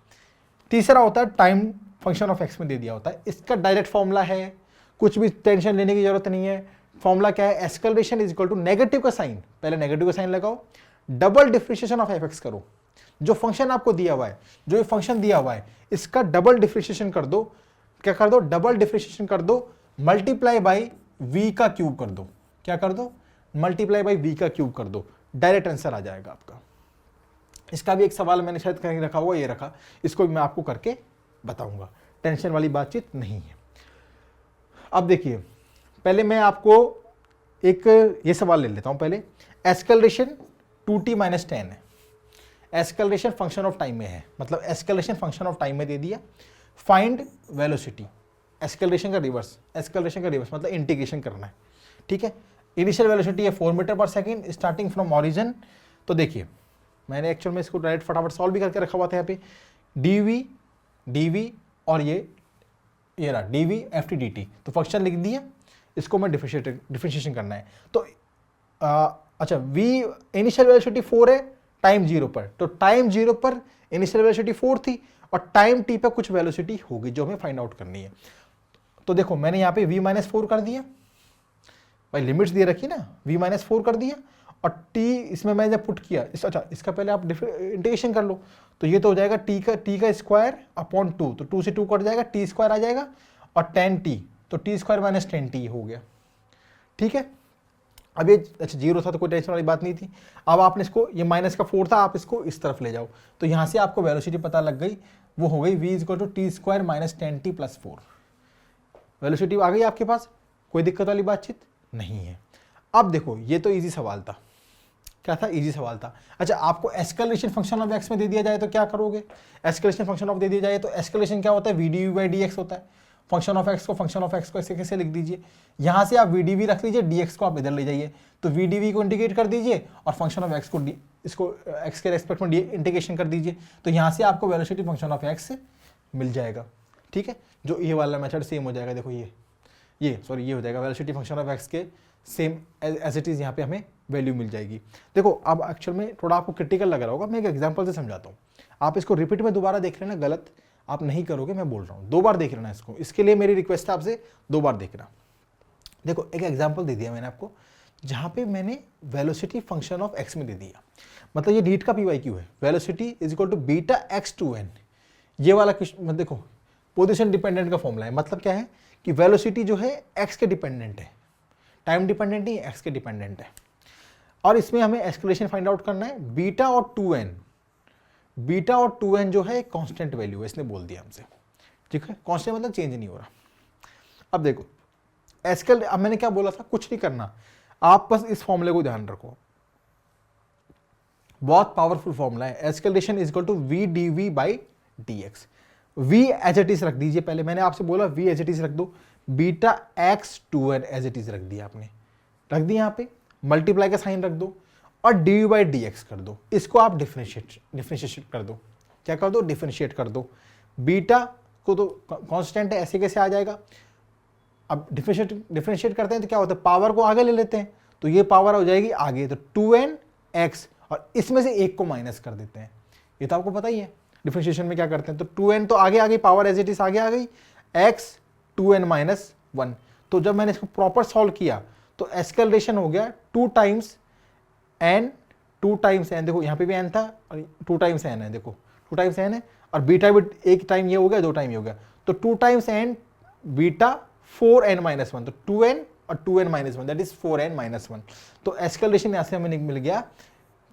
तीसरा होता है टाइम फंक्शन ऑफ x में दे दिया होता है, इसका डायरेक्ट फॉर्मूला है, कुछ भी टेंशन लेने की जरूरत नहीं है। फॉर्मूला क्या है? Acceleration is equal to negative का साइन, पहले नेगेटिव का साइन लगाओ, डबल डिफरेंशिएशन ऑफ fx करो। जो फंक्शन आपको दिया हुआ है, जो ये फंक्शन दिया हुआ है, इसका डबल डिफरेंशिएशन कर दो। क्या कर दो? डबल डिफरेंशिएशन कर दो, मल्टीप्लाई बाई v का क्यूब कर दो। क्या कर दो? मल्टीप्लाई बाई v का क्यूब कर दो, डायरेक्ट आंसर आ जाएगा आपका। इसका भी एक सवाल मैंने शायद कहीं रखा हुआ, ये रखा, इसको भी मैं आपको करके बताऊंगा, टेंशन वाली बातचीत नहीं है। अब देखिए, पहले मैं आपको एक ये सवाल ले लेता हूं। पहले एस्केलेशन 2t - 10 है, एस्केलेशन फंक्शन ऑफ टाइम में है, मतलब एस्केलेशन फंक्शन ऑफ टाइम में दे दिया। फाइंड वेलोसिटी, एस्केलेशन का रिवर्स, एस्केलेशन का रिवर्स मतलब इंटीग्रेशन करना है, ठीक है। इनिशियल वेलोसिटी है 4 मीटर/सेकंड स्टार्टिंग फ्रॉम ऑरिजिन। तो देखिए मैंने एक्चुअल में इसको डायरेक्ट फटाफट सॉल्व भी करके रखा हुआ था यहाँ पे, dv और ये रहा dv ft dt, तो फंक्शन लिख दिया, इसको मैं डिफरेंशिएशन करना है। तो अच्छा v इनिशियल वेलोसिटी 4 है टाइम 0 पर, तो टाइम 0 पर इनिशियल वेलोसिटी 4 थी और टाइम t पर कुछ वेलोसिटी होगी जो हमें फाइंड आउट करनी है। तो देखो मैंने यहाँ पे v - 4 कर दिया, भाई लिमिट्स दे रखी ना, v - 4 कर दिया, और t इसमें मैं जब पुट किया, अच्छा इसका पहले आप इंटीग्रेशन कर लो, तो ये तो हो जाएगा t का स्क्वायर अपॉन 2, तो 2 से 2 कट जाएगा, t स्क्वायर आ जाएगा, और 10t, तो t स्क्वायर माइनस 10t हो गया, ठीक है। अब ये अच्छा 0 था तो कोई टेंशन वाली बात नहीं थी। अब आपने इसको, ये माइनस का 4 था, आप इसको इस तरफ ले जाओ, तो यहाँ से आपको वेलोसिटी पता लग गई, वो हो गई v is equal to T square minus 10t + 4। Velocity आ गई आपके पास, कोई दिक्कत वाली बातचीत नहीं है। अब देखो ये तो इजी सवाल था, क्या था, इजी सवाल था। अच्छा, आपको एस्केलेशन फंक्शन ऑफ एक्स में दे दिया जाए तो क्या करोगे? एस्केलेशन फंक्शन ऑफ दे दिया जाए तो एस्केलेशन क्या होता है? V d v by d x होता है। फंक्शन ऑफ एक्स को ऐसे कैसे लिख दीजिए, यहाँ से आप वी डी वी रख लीजिए, डी एक्स को आप इधर ले जाइए, तो वी डी वी को इंटीग्रेट कर दीजिए और फंक्शन ऑफ एक्स को इसको एक्स के रेस्पेक्ट में इंटीग्रेशन कर दीजिए, तो यहाँ से आपको वेलोसिटी फंक्शन ऑफ एक्स मिल जाएगा। ठीक है, जो ये वाला मेथड सेम हो जाएगा। देखो ये हो जाएगा वेलोसिटी फंक्शन ऑफ एक्स के सेम एज इट इज़, यहाँ पे हमें वैल्यू मिल जाएगी। देखो अब एक्चुअल में थोड़ा आपको क्रिटिकल लग रहा होगा, मैं एक एग्जांपल से समझाता हूँ। आप इसको रिपीट में दोबारा देख लेना, गलत आप नहीं करोगे, मैं बोल रहा हूँ 2 बार देख लेना इसको। इसके लिए मेरी रिक्वेस्ट है आपसे 2 बार देखना। देखो एक एग्जाम्पल दे दिया मैंने आपको, जहाँ पे मैंने वेलोसिटी फंक्शन ऑफ एक्स में दे दिया, मतलब ये नीट का PYQ है, velocity is equal to beta x to n. ये वाला क्वेश्चन देखो, पोजीशन डिपेंडेंट का फॉर्मूला है, मतलब क्या है कि वेलोसिटी जो है एक्स के डिपेंडेंट है, टाइम डिपेंडेंट नहीं, एक्स के डिपेंडेंट है। और इसमें हमें एस्केलेशन फाइंड आउट करना है, बीटा और 2n, बीटा और 2n जो है कांस्टेंट वैल्यू है, इसने बोल दिया हमसे। ठीक है, कांस्टेंट मतलब चेंज नहीं हो रहा। अब देखो अब मैंने क्या बोला था, कुछ नहीं करना, आप बस इस फॉर्मूले को ध्यान रखो, बहुत पावरफुल फॉर्मूला है। Acceleration is equal to v d v by d x. V as it is रख दीजिए, पहले मैंने आपसे बोला वी एज इट इज रख दो, beta x to n as it is रख दिया आपने, रख दिया यहाँ पे, मल्टीप्लाई का साइन रख दो और डी बाई डी एक्स कर दो। इसको आप डिफरेंशिएट कर दो, क्या कर दो, डिफरेंशिएट कर दो। बीटा को तो कांस्टेंट है, ऐसे कैसे आ जाएगा? अब डिफरेंशिएट करते हैं तो क्या होता है, पावर को आगे ले लेते हैं, तो ये पावर हो जाएगी आगे, तो 2nx, और इसमें से एक को माइनस कर देते हैं। ये तो आपको पता ही है डिफरेंशिएशन में क्या करते हैं, तो 2n तो आगे आ गई, पावर एज इट इज आगे आ गई, x 2n माइनस 1। तो जब मैंने इसको प्रॉपर सॉल्व किया तो एस्केलेशन हो गया 2 टाइम्स n, देखो यहाँ पे भी n था और 2 टाइम्स n है, देखो 2 टाइम्स n है, और बीटा भी एक टाइम ये हो गया, 2 टाइम ये हो गया, तो 2 times n beta 4n minus 1, तो 2n और 2n minus 1 that is 4n minus 1। तो एस्केलेशन यहाँ से हमें मिल गया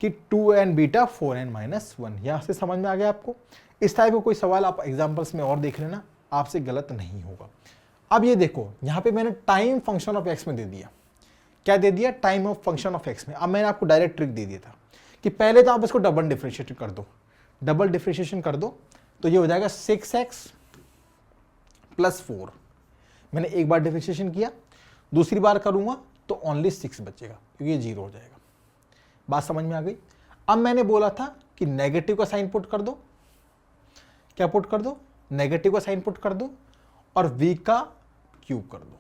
कि 2n बीटा 4n माइनस 1। यहाँ से समझ में आ गया आपको? इस टाइप का कोई सवाल आप एग्जाम्पल्स में और देख लेना, आपसे गलत नहीं होगा। अब ये देखो यहाँ पे मैंने टाइम फंक्शन ऑफ एक्स में दे दिया, क्या दे दिया, time of function of x में। अब मैंने आपको डायरेक्ट ट्रिक दे दिया था कि पहले तो आप इसको डबल डिफरेंशिएट कर दो, डबल डिफरेंशिएशन कर दो, तो ये हो जाएगा 6x प्लस 4। मैंने एक बार डिफरेंशिएशन किया, दूसरी बार करूंगा तो ओनली 6 बचेगा, क्योंकि ये 0 हो जाएगा। बात समझ में आ गई? अब मैंने बोला था कि नेगेटिव का साइन पुट कर दो, क्या पुट कर दो, नेगेटिव का साइन पुट कर दो और v का क्यूब कर दो।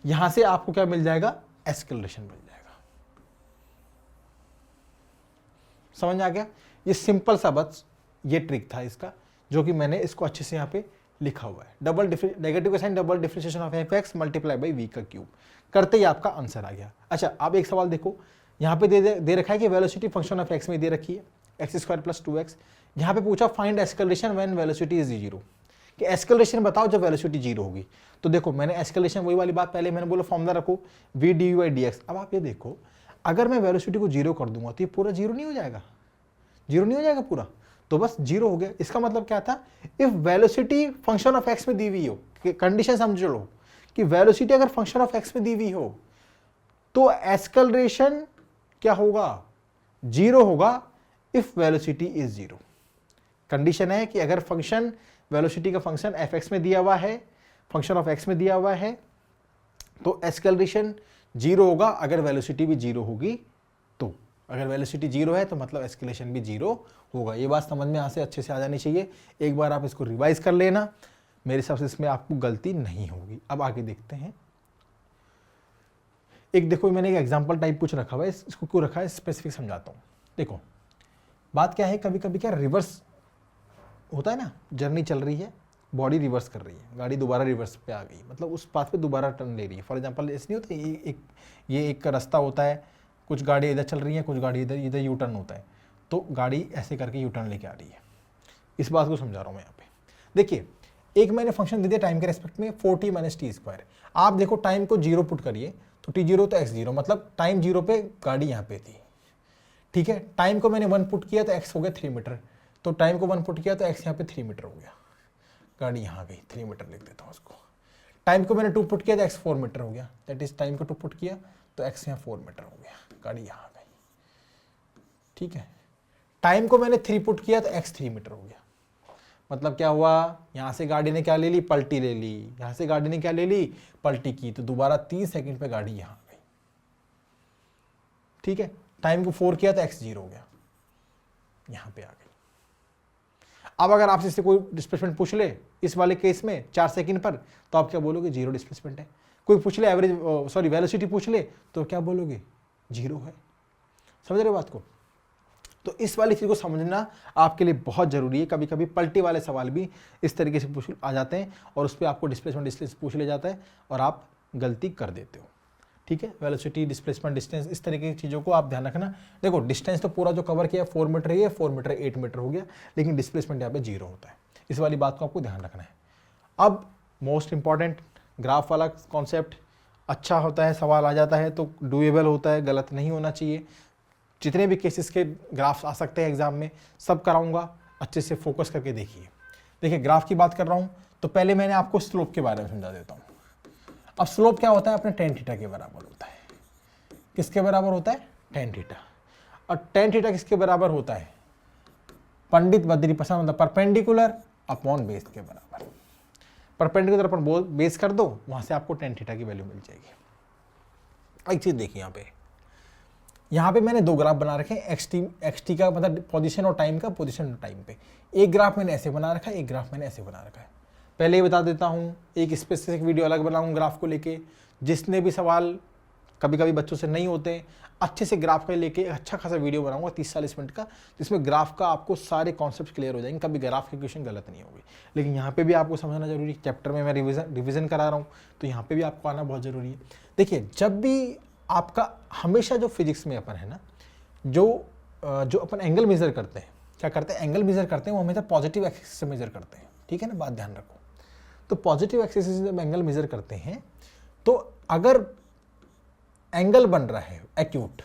यहां से आपको क्या मिल जाएगा, एस्केलेशन मिल जाएगा। समझ आ गया? ये सिंपल सा बस ये ट्रिक था इसका, जो कि मैंने इसको अच्छे से यहां पे लिखा हुआ है। नेगेटिव का sign double differentiation of f x multiply by v का क्यूब करते ही आपका आंसर आ गया। अच्छा, अब एक सवाल देखो, यहाँ पे दे रखा है कि वेलोसिटी फंक्शन ऑफ एक्स में दे रखी है एक्स स्क्वायर प्लस 2x। यहाँ पे पूछा find escalation when velocity is 0, कि एस्केलेशन बताओ जब वेलोसिटी 0 होगी। तो देखो मैंने एस्केलेशन, वही वाली बात पहले मैंने बोला, फॉर्मूला रखो v d u by d x. अब आप ये देखो, अगर मैं वेलोसिटी को 0 कर दूंगा तो ये पूरा 0 नहीं हो जाएगा, 0 नहीं हो जाएगा पूरा, तो बस 0 हो गया। इसका मतलब क्या था, if velocity function of x में दी हुई हो, कंडीशन समझ लो कि वेलोसिटी अगर फंक्शन ऑफ एक्स में दी हुई हो तो एस्केलेशन क्या होगा, 0 होगा, इफ वेलोसिटी इज 0। कंडीशन है कि अगर फंक्शन, वेलोसिटी का फंक्शन एफ एक्स में दिया हुआ है, फंक्शन ऑफ एक्स में दिया हुआ है, तो एस्केलेशन 0 होगा। अगर वेलोसिटी भी 0 होगी तो, अगर वेलोसिटी 0 है तो मतलब एस्केलेशन भी 0 होगा। ये बात समझ में यहाँ से अच्छे से आ जानी चाहिए। एक बार आप इसको रिवाइज कर लेना, मेरे हिसाब से इसमें आपको गलती नहीं होगी। अब आगे देखते हैं। एक देखो मैंने एक एग्जांपल टाइप कुछ रखा हुआ है, इसको क्यों रखा है स्पेसिफिक समझाता हूँ। देखो बात क्या है, कभी कभी क्या रिवर्स होता है ना, जर्नी चल रही है, बॉडी रिवर्स कर रही है, गाड़ी दोबारा रिवर्स पे आ गई, मतलब उस पाथ पे दोबारा टर्न ले रही है। फॉर एग्जांपल ऐसे नहीं होता, ये एक रास्ता होता है, कुछ गाड़ी इधर चल रही है, कुछ गाड़ी इधर यू टर्न होता है, तो गाड़ी ऐसे करके यू टर्न लेके आ रही है। इस बात को समझा रहा हूँ मैं यहाँ पे। देखिए एक मैंने फंक्शन दे दिया टाइम के रेस्पेक्ट में 4t माइनस टी स्क्वायर। आप देखो टाइम को 0 पुट करिए तो t0 तो x0, मतलब टाइम 0 पे गाड़ी यहाँ पे थी, ठीक है। टाइम को मैंने 1 पुट किया तो x हो गया 3 मीटर, तो टाइम को 1 पुट किया तो x यहाँ पे 3 मीटर हो गया, गाड़ी यहाँ गई, 3 मीटर लिख देता हूँ उसको। टाइम को मैंने 2 पुट किया तो x 4 मीटर हो गया, दैट इज टाइम को 2 पुट किया तो x यहाँ 4 मीटर हो गया, गाड़ी यहाँ आ गई, ठीक है। टाइम को मैंने 3 पुट किया तो x 3 मीटर हो गया, मतलब क्या हुआ, यहां से गाड़ी ने क्या ले ली, पलटी ले ली, यहां से गाड़ी ने क्या ले ली, पलटी की, तो दोबारा 3 सेकंड पे गाड़ी यहां आ गई, ठीक है। टाइम को 4 किया तो x 0 हो गया, यहां पे आ गई। अब अगर आपसे इससे कोई डिस्प्लेसमेंट पूछ ले इस वाले केस में 4 सेकंड पर, तो आप क्या बोलोगे, 0 डिस्प्लेसमेंट है। कोई पूछ ले एवरेज सॉरी वेलोसिटी पूछ ले तो क्या बोलोगे, 0 है। समझ रहे हो बात को? तो इस वाली चीज को समझना आपके लिए बहुत जरूरी है। कभी कभी पलटी वाले सवाल भी इस तरीके से पूछ आ जाते हैं और उस पर आपको डिस्प्लेसमेंट डिस्टेंस पूछ ले जाता है और आप गलती कर देते हो, ठीक है। वेलोसिटी, डिस्प्लेसमेंट, डिस्टेंस, इस तरीके की चीज़ों को आप ध्यान रखना। देखो डिस्टेंस तो पूरा जो कवर किया 4 मीटर ही है, 4 मीटर 8 मीटर हो गया, लेकिन डिस्प्लेसमेंट यहाँ पे 0 होता है। इस वाली बात को आपको ध्यान रखना है। अब मोस्ट इंपॉर्टेंट ग्राफ वाला कॉन्सेप्ट अच्छा होता है, सवाल आ जाता है तो डूएबल होता है, गलत नहीं होना चाहिए। जितने भी केसेस के ग्राफ्स आ सकते हैं एग्जाम में सब कराऊंगा, अच्छे से फोकस करके देखिए। देखिए ग्राफ की बात कर रहा हूँ तो पहले मैंने आपको स्लोप के बारे में समझा देता हूँ। अब स्लोप क्या होता है, अपने टेन थीटा के बराबर होता है। किसके बराबर होता है, टेन थीटा। और टेन थीटा किसके बराबर होता है, पंडित बद्री प्रसाद, मतलब परपेंडिकुलर अपॉन बेस के बराबर। परपेंडिकुलर अपॉन बेस कर दो, वहां से आपको टेन थीटा की वैल्यू मिल जाएगी। एक चीज देखिए यहाँ पे मैंने 2 ग्राफ बना रखे हैं, एक्स टी का मतलब पोजीशन और टाइम का, पोजीशन और टाइम पे। एक ग्राफ मैंने ऐसे बना रखा है, एक ग्राफ मैंने ऐसे बना रखा है। पहले ही बता देता हूँ, एक स्पेसिफिक वीडियो अलग बनाऊँ ग्राफ को लेके। जिसने भी सवाल कभी कभी बच्चों से नहीं होते, अच्छे से ग्राफ का लेके अच्छा खासा वीडियो बनाऊंगा 30-40 मिनट का, जिसमें ग्राफ का आपको सारे कॉन्सेप्ट क्लियर हो जाएंगे, कभी ग्राफ की क्वेश्चन गलत नहीं होगी। लेकिन यहाँ पे भी आपको समझना जरूरी है, चैप्टर में मैं रिविजन करा रहा हूँ तो यहाँ पे भी आपको आना बहुत जरूरी है। देखिए जब भी आपका हमेशा जो फिजिक्स में अपन है ना, जो अपन एंगल मेजर करते हैं, क्या करते हैं, एंगल मेजर करते हैं, वो हमेशा पॉजिटिव एक्सिस से मेजर करते हैं, ठीक है ना, बात ध्यान रखो। तो पॉजिटिव एक्सिस से जब एंगल मेजर करते हैं तो अगर एंगल बन रहा है एक्यूट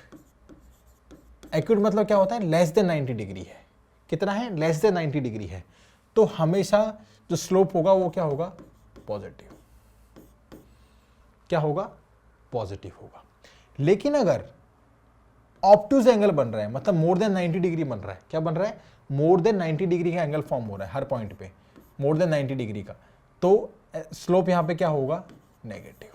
मतलब क्या होता है, लेस देन 90 डिग्री है। कितना है, लेस देन 90 डिग्री है, तो हमेशा जो स्लोप होगा वो क्या होगा, पॉजिटिव। क्या होगा, पॉजिटिव होगा। लेकिन अगर ऑब्टूज एंगल बन रहा है, मतलब मोर देन 90 डिग्री बन रहा है, क्या बन रहा है, मोर देन 90 डिग्री का एंगल फॉर्म हो रहा है हर पॉइंट पे, मोर देन 90 डिग्री का, तो स्लोप यहां पे क्या होगा, नेगेटिव।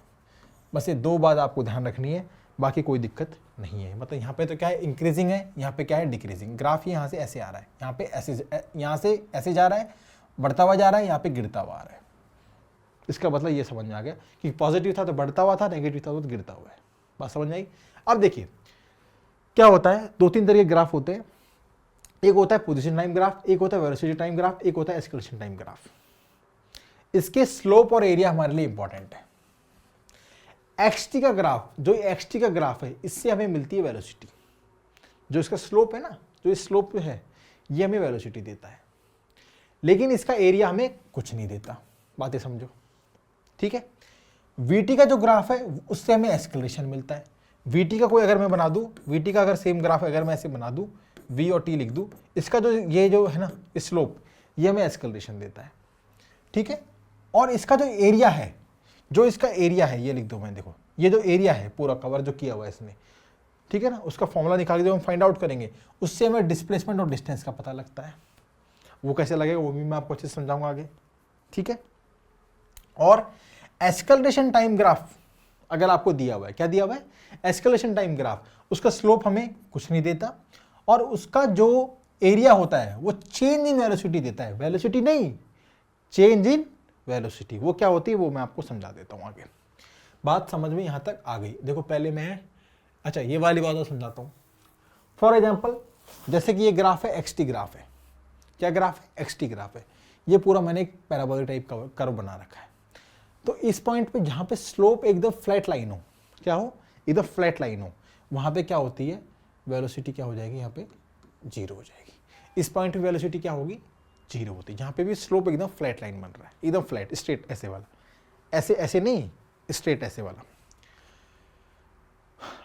बस ये 2 बात आपको ध्यान रखनी है, बाकी कोई दिक्कत नहीं है। मतलब यहाँ पे तो क्या है, इंक्रीजिंग है, यहाँ पे क्या है, डिक्रीजिंग। ग्राफ यहाँ से ऐसे आ रहा है, यहाँ पे ऐसे, यहाँ से ऐसे जा रहा है, बढ़ता हुआ जा रहा है, यहाँ पे गिरता हुआ आ रहा है। इसका मतलब ये समझ में आ गया कि पॉजिटिव था तो बढ़ता हुआ था, नेगेटिव था तो गिरता हुआ है। बात समझ में आई। अब देखिए क्या होता है, 2-3 तरह के ग्राफ होते हैं। एक होता है पोजीशन टाइम ग्राफ, एक होता है वेलोसिटी टाइम ग्राफ, एक होता है एस्केलेशन टाइम ग्राफ। इसके स्लोप और एरिया हमारे लिए इंपॉर्टेंट है। एक्सटी का ग्राफ, जो एक्सटी का ग्राफ है, इससे हमें मिलती है वेलोसिटी। जो इसका स्लोप है ना, जो इस स्लोप पे है, ये हमें वेलोसिटी देता है, लेकिन इसका एरिया हमें कुछ नहीं देता। बातें समझो, ठीक है। वीटी का जो ग्राफ है उससे हमें एस्केलेशन मिलता है। वीटी का कोई अगर मैं बना दूं, वीटी का अगर सेम ग्राफ अगर मैं ऐसे बना दूं, वी और टी लिख दूं, इसका जो ये जो है ना स्लोप, ये हमें एस्केलेशन देता है, ठीक है। और इसका जो एरिया है, जो इसका एरिया है, ये लिख दो मैं, देखो ये जो एरिया है पूरा कवर जो किया हुआ है इसने, ठीक है ना, उसका फॉर्मूला निकाल के हम फाइंड आउट करेंगे, उससे हमें डिस्प्लेसमेंट और डिस्टेंस का पता लगता है। वो कैसे लगेगा वो भी मैं आपको अच्छे से समझाऊंगा आगे, ठीक है। और एस्केलेशन टाइम ग्राफ अगर आपको दिया हुआ है, क्या दिया हुआ है, एस्केलेशन टाइम ग्राफ, उसका स्लोप हमें कुछ नहीं देता और उसका जो एरिया होता है वो चेंज इन वेलोसिटी देता है, वेलोसिटी नहीं, चेंज इन वेलोसिटी। वो क्या होती है वो मैं आपको समझा देता हूं आगे। बात समझ में यहां तक आ गई। देखो पहले मैं, अच्छा ये वाली बात समझाता हूं। फॉर एग्जांपल जैसे कि ये ग्राफ है, एक्सटी ग्राफ है। क्या ग्राफ है, एक्सटी ग्राफ है। ये पूरा मैंने एक पैराबोलिक टाइप का कर्व बना रखा है। तो इस पॉइंट पे जहां पे स्लोप एकदम फ्लैट लाइन हो, क्या हो, एकदम फ्लैट लाइन हो, वहां पे क्या होती है, वेलोसिटी क्या हो जाएगी, यहाँ पे 0 हो जाएगी। इस पॉइंट पे वेलोसिटी क्या होगी, 0 होती है। जहां पे भी स्लोप एकदम फ्लैट लाइन बन रहा है, एकदम फ्लैट स्ट्रेट ऐसे वाला, ऐसे ऐसे नहीं, स्ट्रेट ऐसे वाला।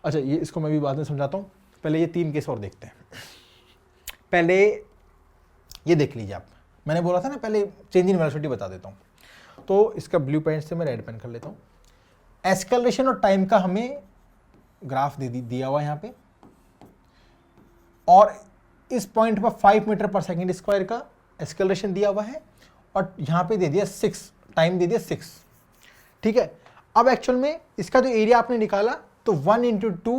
अच्छा ये इसको मैं भी बाद में समझाता हूं, पहले ये 3 केस और देखते हैं। पहले ये देख लीजिए आप, मैंने बोला था ना पहले चेंज इन वेलोसिटी बता देता हूं। तो इसका ब्लू पेन से मैं रेड पेन कर लेता हूँ। एस्केलेरेशन और टाइम का हमें ग्राफ दिया हुआ है यहाँ पे, और इस पॉइंट पर 5 मीटर पर सेकेंड स्क्वायर का एस्केलेरेशन दिया हुआ है, और यहाँ पे दे दिया 6, टाइम दे दिया 6। ठीक है, अब एक्चुअल में इसका जो एरिया आपने निकाला तो 1 इंटू 2,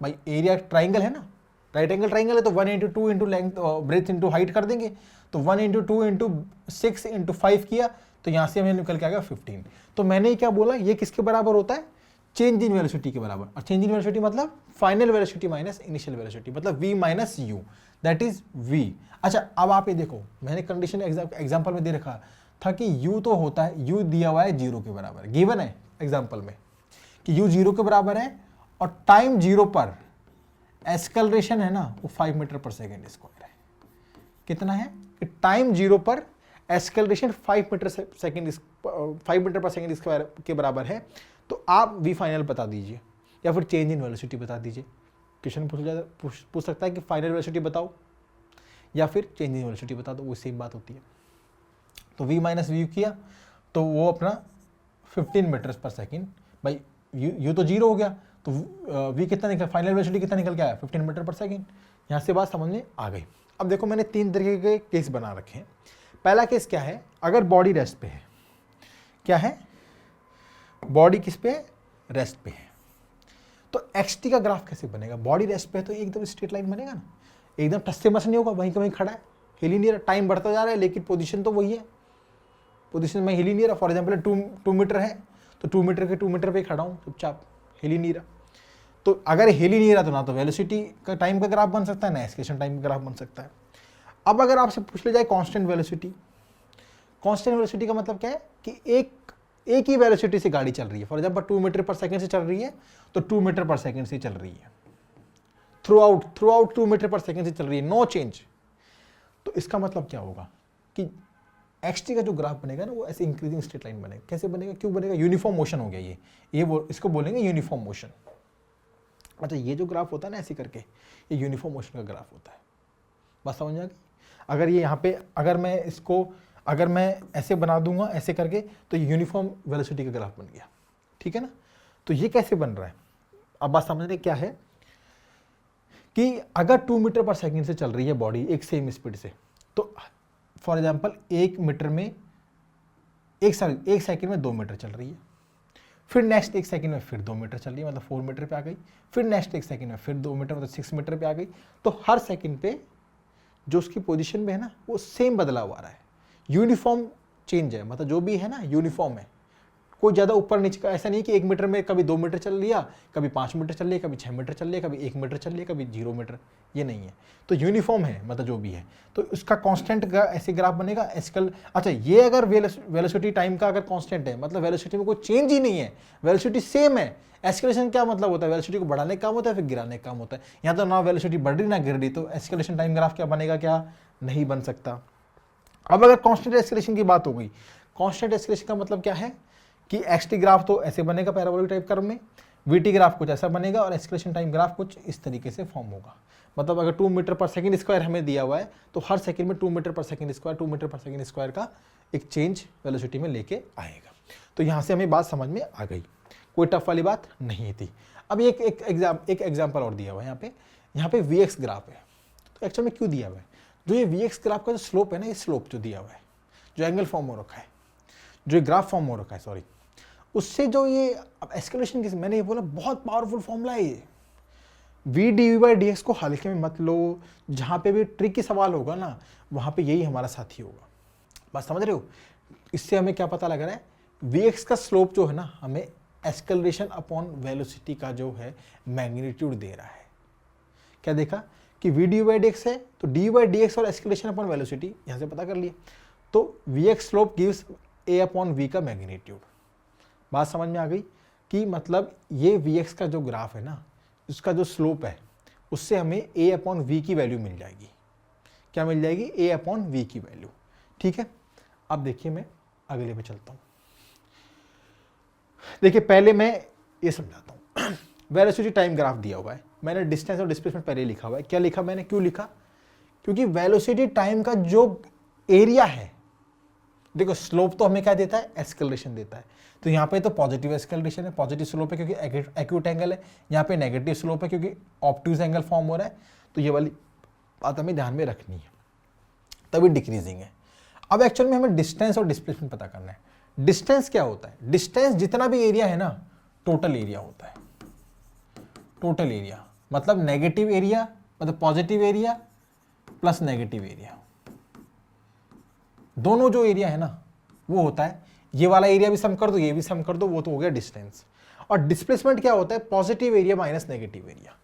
भाई एरिया ट्राइंगल है ना, राइट एंगल ट्राइंगल है, तो 1 into 2 into length breadth into height कर देंगे, तो 1 इंटू 2 इंटू 6 इंटू 5 किया, तो यहाँ से हमें निकल के आ गया 15। तो मैंने क्या बोला, ये किसके बराबर होता है, चेंज इन वेलोसिटी के बराबर। और चेंज इन वेलोसिटी मतलब final velocity minus initial velocity, मतलब v minus you, that is v। अच्छा, अब आप ये देखो, मैंने कंडीशन एग्जांपल में दे रखा था कि u तो होता है, u दिया हुआ है 0 के बराबर, गिवन है एग्जांपल में कि u 0 के बराबर है, और टाइम 0 पर एस्केलेरेशन है ना वो 5 मीटर पर सेकेंड स्क्वायर है। कितना है कि टाइम 0 पर एस्केलेरेशन 5 मीटर पर सेकेंड स्क्वायर के बराबर है। तो आप v फाइनल बता दीजिए, या फिर चेंज इन वेलोसिटी बता दीजिए। क्वेश्चन पूछ सकता है कि फाइनल वेलोसिटी बताओ या फिर चेंज इन वेलोसिटी बता दो, वो सेम बात होती है। तो v माइनस व्यू किया तो वो अपना 15 मीटर पर सेकेंड, भाई u तो 0 हो गया, तो v कितना निकल, फाइनल वेलोसिटी कितना निकल के आया, 15 मीटर पर सेकेंड। यहाँ से बात समझ में आ गई। अब देखो, मैंने 3 तरीके के केस बना रखे हैं। पहला केस क्या है, अगर बॉडी रेस्ट पे है, क्या है, बॉडी किस पे, रेस्ट पे है, तो xt का ग्राफ कैसे बनेगा। बॉडी रेस्ट पे है तो एकदम स्ट्रेट लाइन बनेगा ना, एकदम टस से मस नहीं होगा, वहीं का वहीं खड़ा है, हिल ही नहीं रहा, टाइम बढ़ता जा रहा है लेकिन पोजीशन तो वही है, पोजीशन में हिल ही नहीं रहा। फॉर एग्जांपल 2 मीटर है तो 2 मीटर के 2 मीटर पे खड़ा हूँ चुपचाप, हिल ही नहीं रहा। तो अगर हिल ही नहीं रहा तो ना तो वेलोसिटी का टाइम का ग्राफ बन सकता है, ना एस्केलेरेशन टाइम का ग्राफ बन सकता है। अब अगर आपसे पूछ ले जाए कांस्टेंट वेलोसिटी, कांस्टेंट वेलोसिटी का मतलब क्या है कि एक ही वेलोसिटी से गाड़ी चल रही है। फॉर एग्जांपल 2 मीटर पर सेकंड से चल रही है तो 2 मीटर पर सेकंड से चल रही है, थ्रू आउट 2 मीटर पर सेकंड से चल रही है, नो चेंज। तो इसका मतलब क्या होगा कि xt का जो ग्राफ बनेगा ना वो ऐसे इंक्रीजिंग स्ट्रेट लाइन बनेगा। कैसे बनेगा, क्यों बनेगा, यूनिफॉर्म मोशन हो गया इसको बोलेंगे यूनिफॉर्म मोशन। अच्छा, ये जो ग्राफ होता है ना ऐसे करके, ये यूनिफॉर्म मोशन का ग्राफ होता है। बात समझ में आ गई। अगर ये यहाँ पे अगर मैं ऐसे बना दूंगा ऐसे करके, तो ये यूनिफॉर्म वेलोसिटी का ग्राफ बन गया। ठीक है ना, तो ये कैसे बन रहा है, अब बात समझ रहे क्या है कि अगर 2 मीटर पर सेकंड से चल रही है बॉडी एक सेम स्पीड से, तो फॉर एग्जांपल 1 सेकंड में 2 मीटर चल रही है, फिर नेक्स्ट 1 सेकंड में फिर 2 मीटर चल रही है, मतलब 4 मीटर पे आ गई, फिर नेक्स्ट 1 सेकंड में फिर 2 मीटर मतलब 6 मीटर पे आ गई। तो हर सेकंड पे जो उसकी पोजीशन में है ना वो सेम बदलाव आ रहा है, यूनिफॉर्म चेंज है, मतलब जो भी है ना यूनिफॉर्म है, कोई ज़्यादा ऊपर नीचे का ऐसा नहीं कि 1 मीटर में कभी 2 मीटर चल लिया, कभी 5 मीटर चल लिया, कभी 6 मीटर चल लिया, कभी 1 मीटर चल लिया, कभी 0 मीटर, ये नहीं है। तो यूनिफॉर्म है, मतलब जो भी है, तो उसका कांस्टेंट का ऐसे ग्राफ बनेगा एस्केल। अच्छा, ये अगर वेलोसिटी टाइम का अगर कांस्टेंट है, मतलब वेलोसिटी में कोई चेंज ही नहीं है, वेलोसिटी सेम है। एस्केलेशन क्या मतलब होता है, वेलोसिटी को बढ़ाने का काम होता है फिर गिराने का काम होता है। यहाँ तो ना वेलोसिटी बढ़ रही ना गिर रही, तो एस्केलेशन टाइम ग्राफ क्या बनेगा, क्या नहीं बन सकता। अब अगर कांस्टेंट एस्केलेशन की बात हो गई, कांस्टेंट एस्केलेशन का मतलब क्या है कि xt ग्राफ तो ऐसे बनेगा पैराबोलिक टाइप कर्व में, vt ग्राफ कुछ ऐसा बनेगा, और एस्केलेशन टाइम ग्राफ कुछ इस तरीके से फॉर्म होगा। मतलब अगर 2 मीटर पर सेकंड स्क्वायर हमें दिया हुआ है तो हर सेकंड में 2 मीटर पर सेकंड स्क्वायर का एक चेंज वेलोसिटी में लेके आएगा। तो यहाँ से हमें बात समझ में आ गई, कोई टफ वाली बात नहीं थी। अब एक एग्जाम्पल और दिया हुआ है यहाँ पे vx ग्राफ है। तो एक्चुअल में क्यों दिया हुआ है, जो ये vx ग्राफ का जो स्लोप है ना, ये स्लोप जो दिया हुआ है, जो एंगल फॉर्म हो रखा है, जो ग्राफ फॉर्म हो रखा है, सॉरी, उससे जो ये अब एस्केलेशन की, मैंने ये बोला बहुत पावरफुल फॉर्मूला है ये। v dv/dx को हल्के में मत लो, जहाँ पे भी ट्रिकी सवाल होगा ना वहाँ पे यही हमारा साथी होगा। बात समझ रहे हो। इससे हमें क्या पता लग रहा है, vx का स्लोप जो है ना हमें एस्केलेरेशन अपॉन वेलोसिटी का जो है मैग्नीट्यूड दे रहा है। क्या देखा कि v dv/dx है तो dv/dx और एस्केलेरेशन अपॉन वेलोसिटी यहाँ से पता कर लिया, तो vx slope gives a upon v का मैग्नीट्यूड। बात समझ में आ गई कि मतलब ये vx का जो ग्राफ है ना, उसका जो स्लोप है उससे हमें a अपॉन v की वैल्यू मिल जाएगी। क्या मिल जाएगी, a अपॉन v की वैल्यू। ठीक है, अब देखिए मैं अगले पे चलता हूँ। देखिए पहले मैं ये समझाता हूँ। वेलोसिटी टाइम ग्राफ दिया हुआ है, मैंने डिस्टेंस और डिस्प्लेसमेंट पहले लिखा हुआ है। क्या लिखा मैंने, क्यों लिखा, क्योंकि वेलोसिटी टाइम का जो एरिया है देखो स्लोप तो हमें क्या देता है, एस्केलेशन देता है, तो यहाँ पे तो पॉजिटिव एस्केलेशन है, पॉजिटिव स्लोप है क्योंकि एक्यूट एंगल है, यहाँ पे नेगेटिव स्लोप है क्योंकि ऑब्ट्यूज एंगल फॉर्म हो रहा है, तो ये वाली बात हमें ध्यान में रखनी है, तभी डिक्रीजिंग है। अब एक्चुअल में हमें डिस्टेंस और डिस्प्लेसमेंट पता करना है। डिस्टेंस क्या होता है, डिस्टेंस जितना भी एरिया है ना, टोटल एरिया होता है। टोटल एरिया मतलब नेगेटिव एरिया, मतलब positive area plus negative area, दोनों जो एरिया है ना वो होता है, ये वाला एरिया भी सम कर दो, ये भी सम कर दो, वो तो हो गया डिस्टेंस। और डिस्प्लेसमेंट क्या होता है, positive area minus negative area,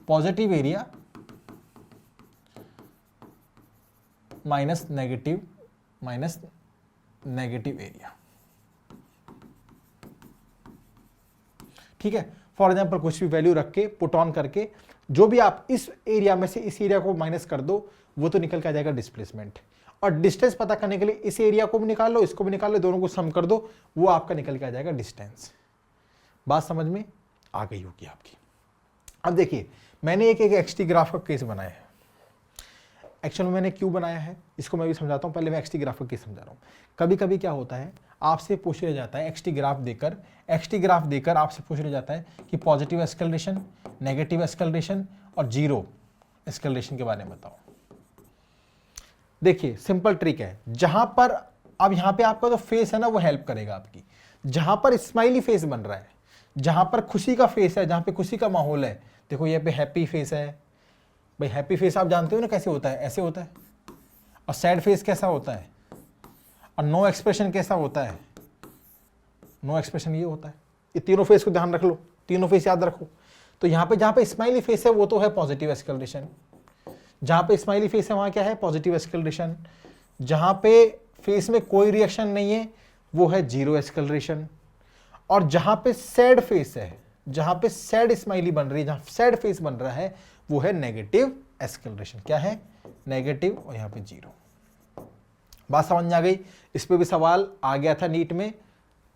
positive area minus negative area. ठीक है, फॉर एग्जाम्पल कुछ भी वैल्यू रख के पुट ऑन करके जो भी आप इस एरिया में से इस एरिया को माइनस कर दो, वो तो निकल के आ जाएगा डिस्प्लेसमेंट। और डिस्टेंस पता करने के लिए इस एरिया को भी निकाल लो, इसको भी निकाल लो, दोनों को सम कर दो, वो आपका निकल के आ जाएगा डिस्टेंस। बात समझ में आ गई होगी आपकी। अब देखिए मैंने एक एक्सटी ग्राफ का केस बनाया है। एक्चुअल में मैंने क्यों बनाया है इसको मैं भी समझाता हूँ, पहले मैं एक्सटी ग्राफ का केस समझा रहा हूँ। कभी कभी क्या होता है, आपसे पूछ लिया जाता है एक्सटी ग्राफ देकर आपसे पूछ लिया जाता है कि पॉजिटिव एस्केलेशन, नेगेटिव एस्केलेशन और जीरो एस्केलेशन के बारे में बताओ। देखिए सिंपल ट्रिक है, जहां पर अब यहां पे आपका जो फेस है ना वो हेल्प करेगा आपकी। जहां पर स्माइली फेस बन रहा है, जहां पर खुशी का फेस है, जहां पे खुशी का माहौल है, देखो ये पे हैप्पी फेस है भाई, हैप्पी फेस आप जानते हो ना कैसे होता है, ऐसे होता है। और सैड फेस कैसा होता है, और नो एक्सप्रेशन कैसा होता है, नो एक्सप्रेशन ये होता है। ये तीनों फेस को ध्यान रख लो, तीनों फेस याद रखो। तो यहाँ पे जहाँ पे स्माइली फेस है वो तो है पॉजिटिव एस्केलेशन, जहाँ पे स्माइली फेस है वहाँ क्या है, पॉजिटिव एस्केलेशन। जहाँ पे फेस में कोई रिएक्शन नहीं है वो है जीरो एस्केलेशन। और जहाँ पे सैड फेस है, जहाँ पे सैड स्माइली बन रही है, जहाँ सैड फेस बन रहा है वो है नेगेटिव एस्केलेशन। क्या है, नेगेटिव, और यहाँ पे जीरो। बात समझ में आ गई। इस पे भी सवाल आ गया था नीट में,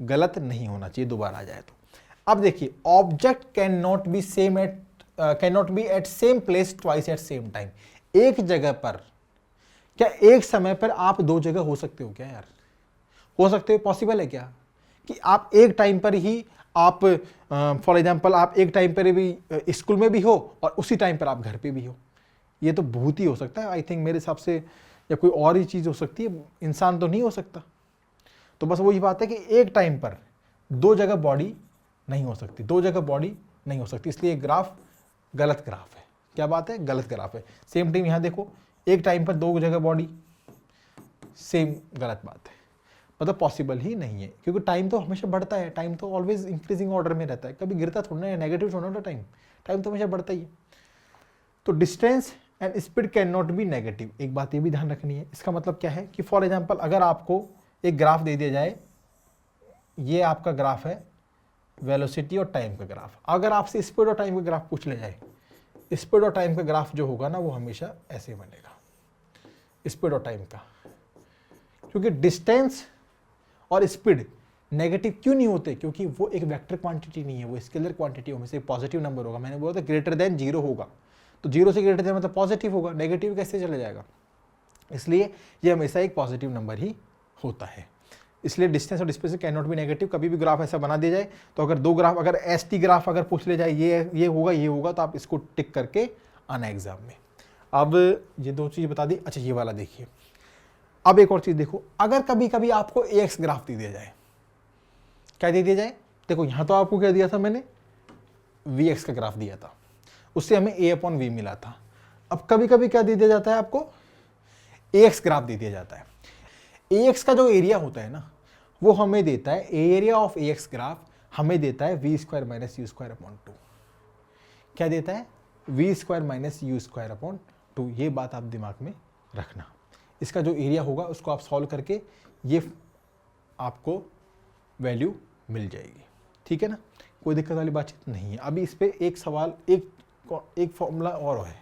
गलत नहीं होना चाहिए दोबारा आ जाए तो। अब देखिए object can not be at same place twice at same time. एक जगह पर, क्या एक समय पर आप दो जगह हो सकते हो क्या यार, हो सकते हो, पॉसिबल है क्या कि आप एक टाइम पर ही आप फॉर एग्जांपल आप एक टाइम पर भी स्कूल में भी हो और उसी टाइम पर आप घर पे भी हो। ये तो बहुत ही हो सकता है आई थिंक मेरे हिसाब से, या कोई और ही चीज़ हो सकती है, इंसान तो नहीं हो सकता। तो बस वही बात है कि एक टाइम पर दो जगह बॉडी नहीं हो सकती, दो जगह बॉडी नहीं हो सकती, इसलिए ग्राफ गलत ग्राफ है। क्या बात है, गलत ग्राफ है। सेम टाइम यहाँ देखो, एक टाइम पर दो जगह बॉडी, सेम गलत बात है, मतलब पॉसिबल ही नहीं है, क्योंकि टाइम तो हमेशा बढ़ता है, टाइम तो ऑलवेज इंक्रीजिंग ऑर्डर में रहता है, कभी गिरता थोड़ा है, नेगेटिव थोड़ा ना टाइम, टाइम तो हमेशा बढ़ता ही है। तो distance and speed can not B negative, एक बात ये भी ध्यान रखनी है। इसका मतलब क्या है कि फॉर एग्जाम्पल अगर आपको एक ग्राफ दे दिया जाए, ये आपका ग्राफ है वेलोसिटी और टाइम का ग्राफ, अगर आपसे स्पीड और टाइम का ग्राफ पूछ ले जाए, स्पीड और टाइम का ग्राफ जो होगा ना वो हमेशा ऐसे बनेगा, स्पीड और टाइम का। क्योंकि डिस्टेंस और स्पीड नेगेटिव क्यों नहीं होते, क्योंकि वो एक वेक्टर क्वांटिटी नहीं है, वो स्केलर क्वांटिटी में से पॉजिटिव नंबर होगा। मैंने बोला था ग्रेटर देन जीरो होगा, तो जीरो से ग्रेटर देन मतलब पॉजिटिव होगा, नेगेटिव कैसे चले जाएगा, इसलिए ये हमेशा एक पॉजिटिव नंबर ही होता है। इसलिए डिस्टेंस और displacement can not B negative. कभी भी ग्राफ ऐसा बना दिया जाए तो अगर दो ग्राफ, अगर एसटी ग्राफ अगर पूछ ले जाए ये होगा तो आप इसको टिक करके आना एग्जाम में। अब ये दो चीज़ बता दी। अच्छा ये वाला देखिए, अब एक और चीज़ देखो, अगर कभी कभी आपको एक्स ग्राफ दे दिया जाए, क्या दे दिया जाए, देखो यहाँ तो आपको क्या दिया था मैंने, वी एक्स का ग्राफ दिया था, उससे हमें ए अपॉन वी मिला था। अब कभी कभी क्या दे दिया जाता है आपको, ए एक्स ग्राफ दे दिया जाता है। ए एक्स का जो एरिया होता है ना वो हमें देता है, area of a x graph हमें देता है v square minus u square upon two. क्या देता है, v square minus u square upon two. ये बात आप दिमाग में रखना। इसका जो एरिया होगा उसको आप सॉल्व करके ये आपको वैल्यू मिल जाएगी, ठीक है ना, कोई दिक्कत वाली बातचीत नहीं है। अभी इस पर एक सवाल, एक फॉर्मूला और है,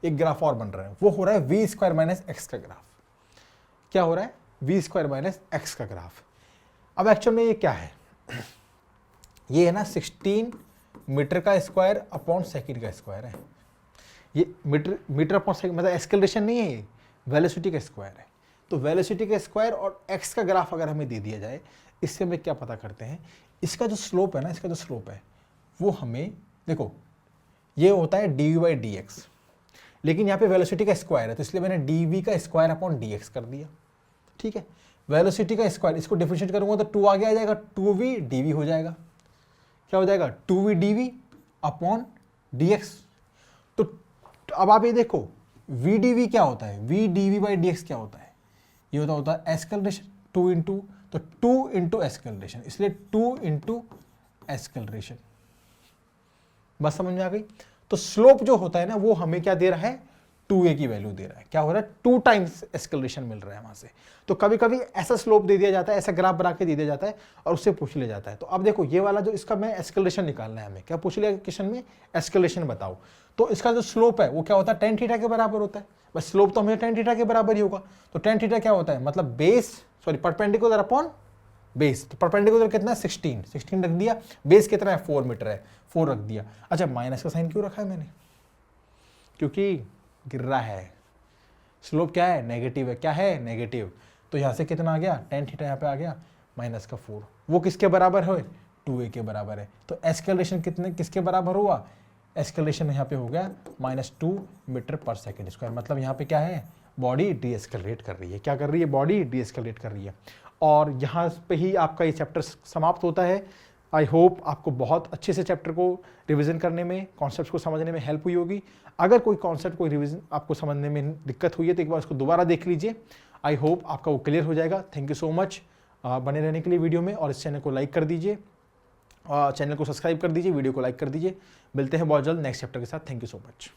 एक ग्राफ और बन रहा है, वो हो रहा है वी स्क्वायर माइनस एक्स का ग्राफ। क्या हो रहा है, वी स्क्वायर माइनस एक्स का ग्राफ। अब एक्चुअल में ये क्या है, ये है ना 16 मीटर का स्क्वायर अपॉन सेकंड का स्क्वायर है। ये मीटर अपॉन सेकंड मतलब एक्सेलरेशन नहीं है, ये वेलोसिटी का स्क्वायर है। तो वेलोसिटी का स्क्वायर और एक्स का ग्राफ अगर हमें दे दिया जाए, इससे हमें क्या पता करते हैं, इसका जो स्लोप है ना, इसका जो स्लोप है वो हमें, देखो ये होता है d v by d x, लेकिन यहाँ पे वेलोसिटी का स्क्वायर है तो इसलिए मैंने डी वी का स्क्वायर अपॉन डी एक्स कर दिया, ठीक है। वेलोसिटी का स्क्वायर, इसको डिफरेंशिएट करूंगा तो 2 आगे आ जाएगा, 2v dv हो जाएगा, क्या हो जाएगा 2v dv अपॉन dx। तो अब आप ये देखो v dv क्या होता है, v dv बाई dx क्या होता है, ये होता है एस्केलरेशन, 2 इंटू, तो 2 इंटू एस्केलरेशन, इसलिए 2 इंटू एस्केलरेशन, बस समझ में आ गई। तो स्लोप जो होता है ना वो हमें क्या दे रहा है, 2a की वैल्यू दे रहा है, क्या हो रहा है 2 टाइम्स एस्केलेशन मिल रहा है वहां से। तो कभी कभी ऐसा स्लोप दे दिया जाता है, ऐसा ग्राफ बना के दे दिया जाता है और उससे पूछ लिया जाता है। तो अब देखो ये वाला जो इसका मैं एस्केलेशन निकालना है हमें, क्या पूछ लिया क्वेश्चन में, एस्केलेशन बताओ। तो इसका जो स्लोप है वो क्या होता है, tan थीटा के बराबर होता है, बस स्लोप तो हमें tan थीटा के बराबर ही होगा। तो tan थीटा क्या होता है, मतलब base, sorry perpendicular upon base. तो परपेंडिकुलर कितना है 16 रख दिया, बेस कितना है 4 मीटर है, 4 रख दिया। अच्छा माइनस का साइन क्यों रखा है मैंने, क्योंकि गिर रहा है, स्लोप क्या है नेगेटिव है, क्या है नेगेटिव। तो यहाँ से कितना आ गया, tan थीटा यहाँ पे आ गया माइनस का 4, वो किसके बराबर है 2a के बराबर है। तो एस्केलेशन कितने किसके बराबर हुआ, एस्केलेशन यहाँ पे हो गया -2 मीटर पर सेकेंड स्क्वायर। मतलब यहाँ पे क्या है, बॉडी डी एस्केलेट कर रही है, क्या कर रही है, बॉडी डी एस्केलेट कर रही है। और यहाँ पे ही आपका ये चैप्टर समाप्त होता है। आई होप आपको बहुत अच्छे से चैप्टर को रिवीजन करने में, कॉन्सेप्ट्स को समझने में हेल्प हुई होगी। अगर कोई कॉन्सेप्ट, कोई रिवीजन आपको समझने में दिक्कत हुई है तो एक बार उसको दोबारा देख लीजिए। आई होप आपका वो क्लियर हो जाएगा। थैंक यू सो मच बने रहने के लिए वीडियो में, और इस चैनल को लाइक कर दीजिए, चैनल को सब्सक्राइब कर दीजिए, वीडियो को लाइक कर दीजिए। मिलते हैं बहुत जल्द नेक्स्ट चैप्टर के साथ। Thank you so much.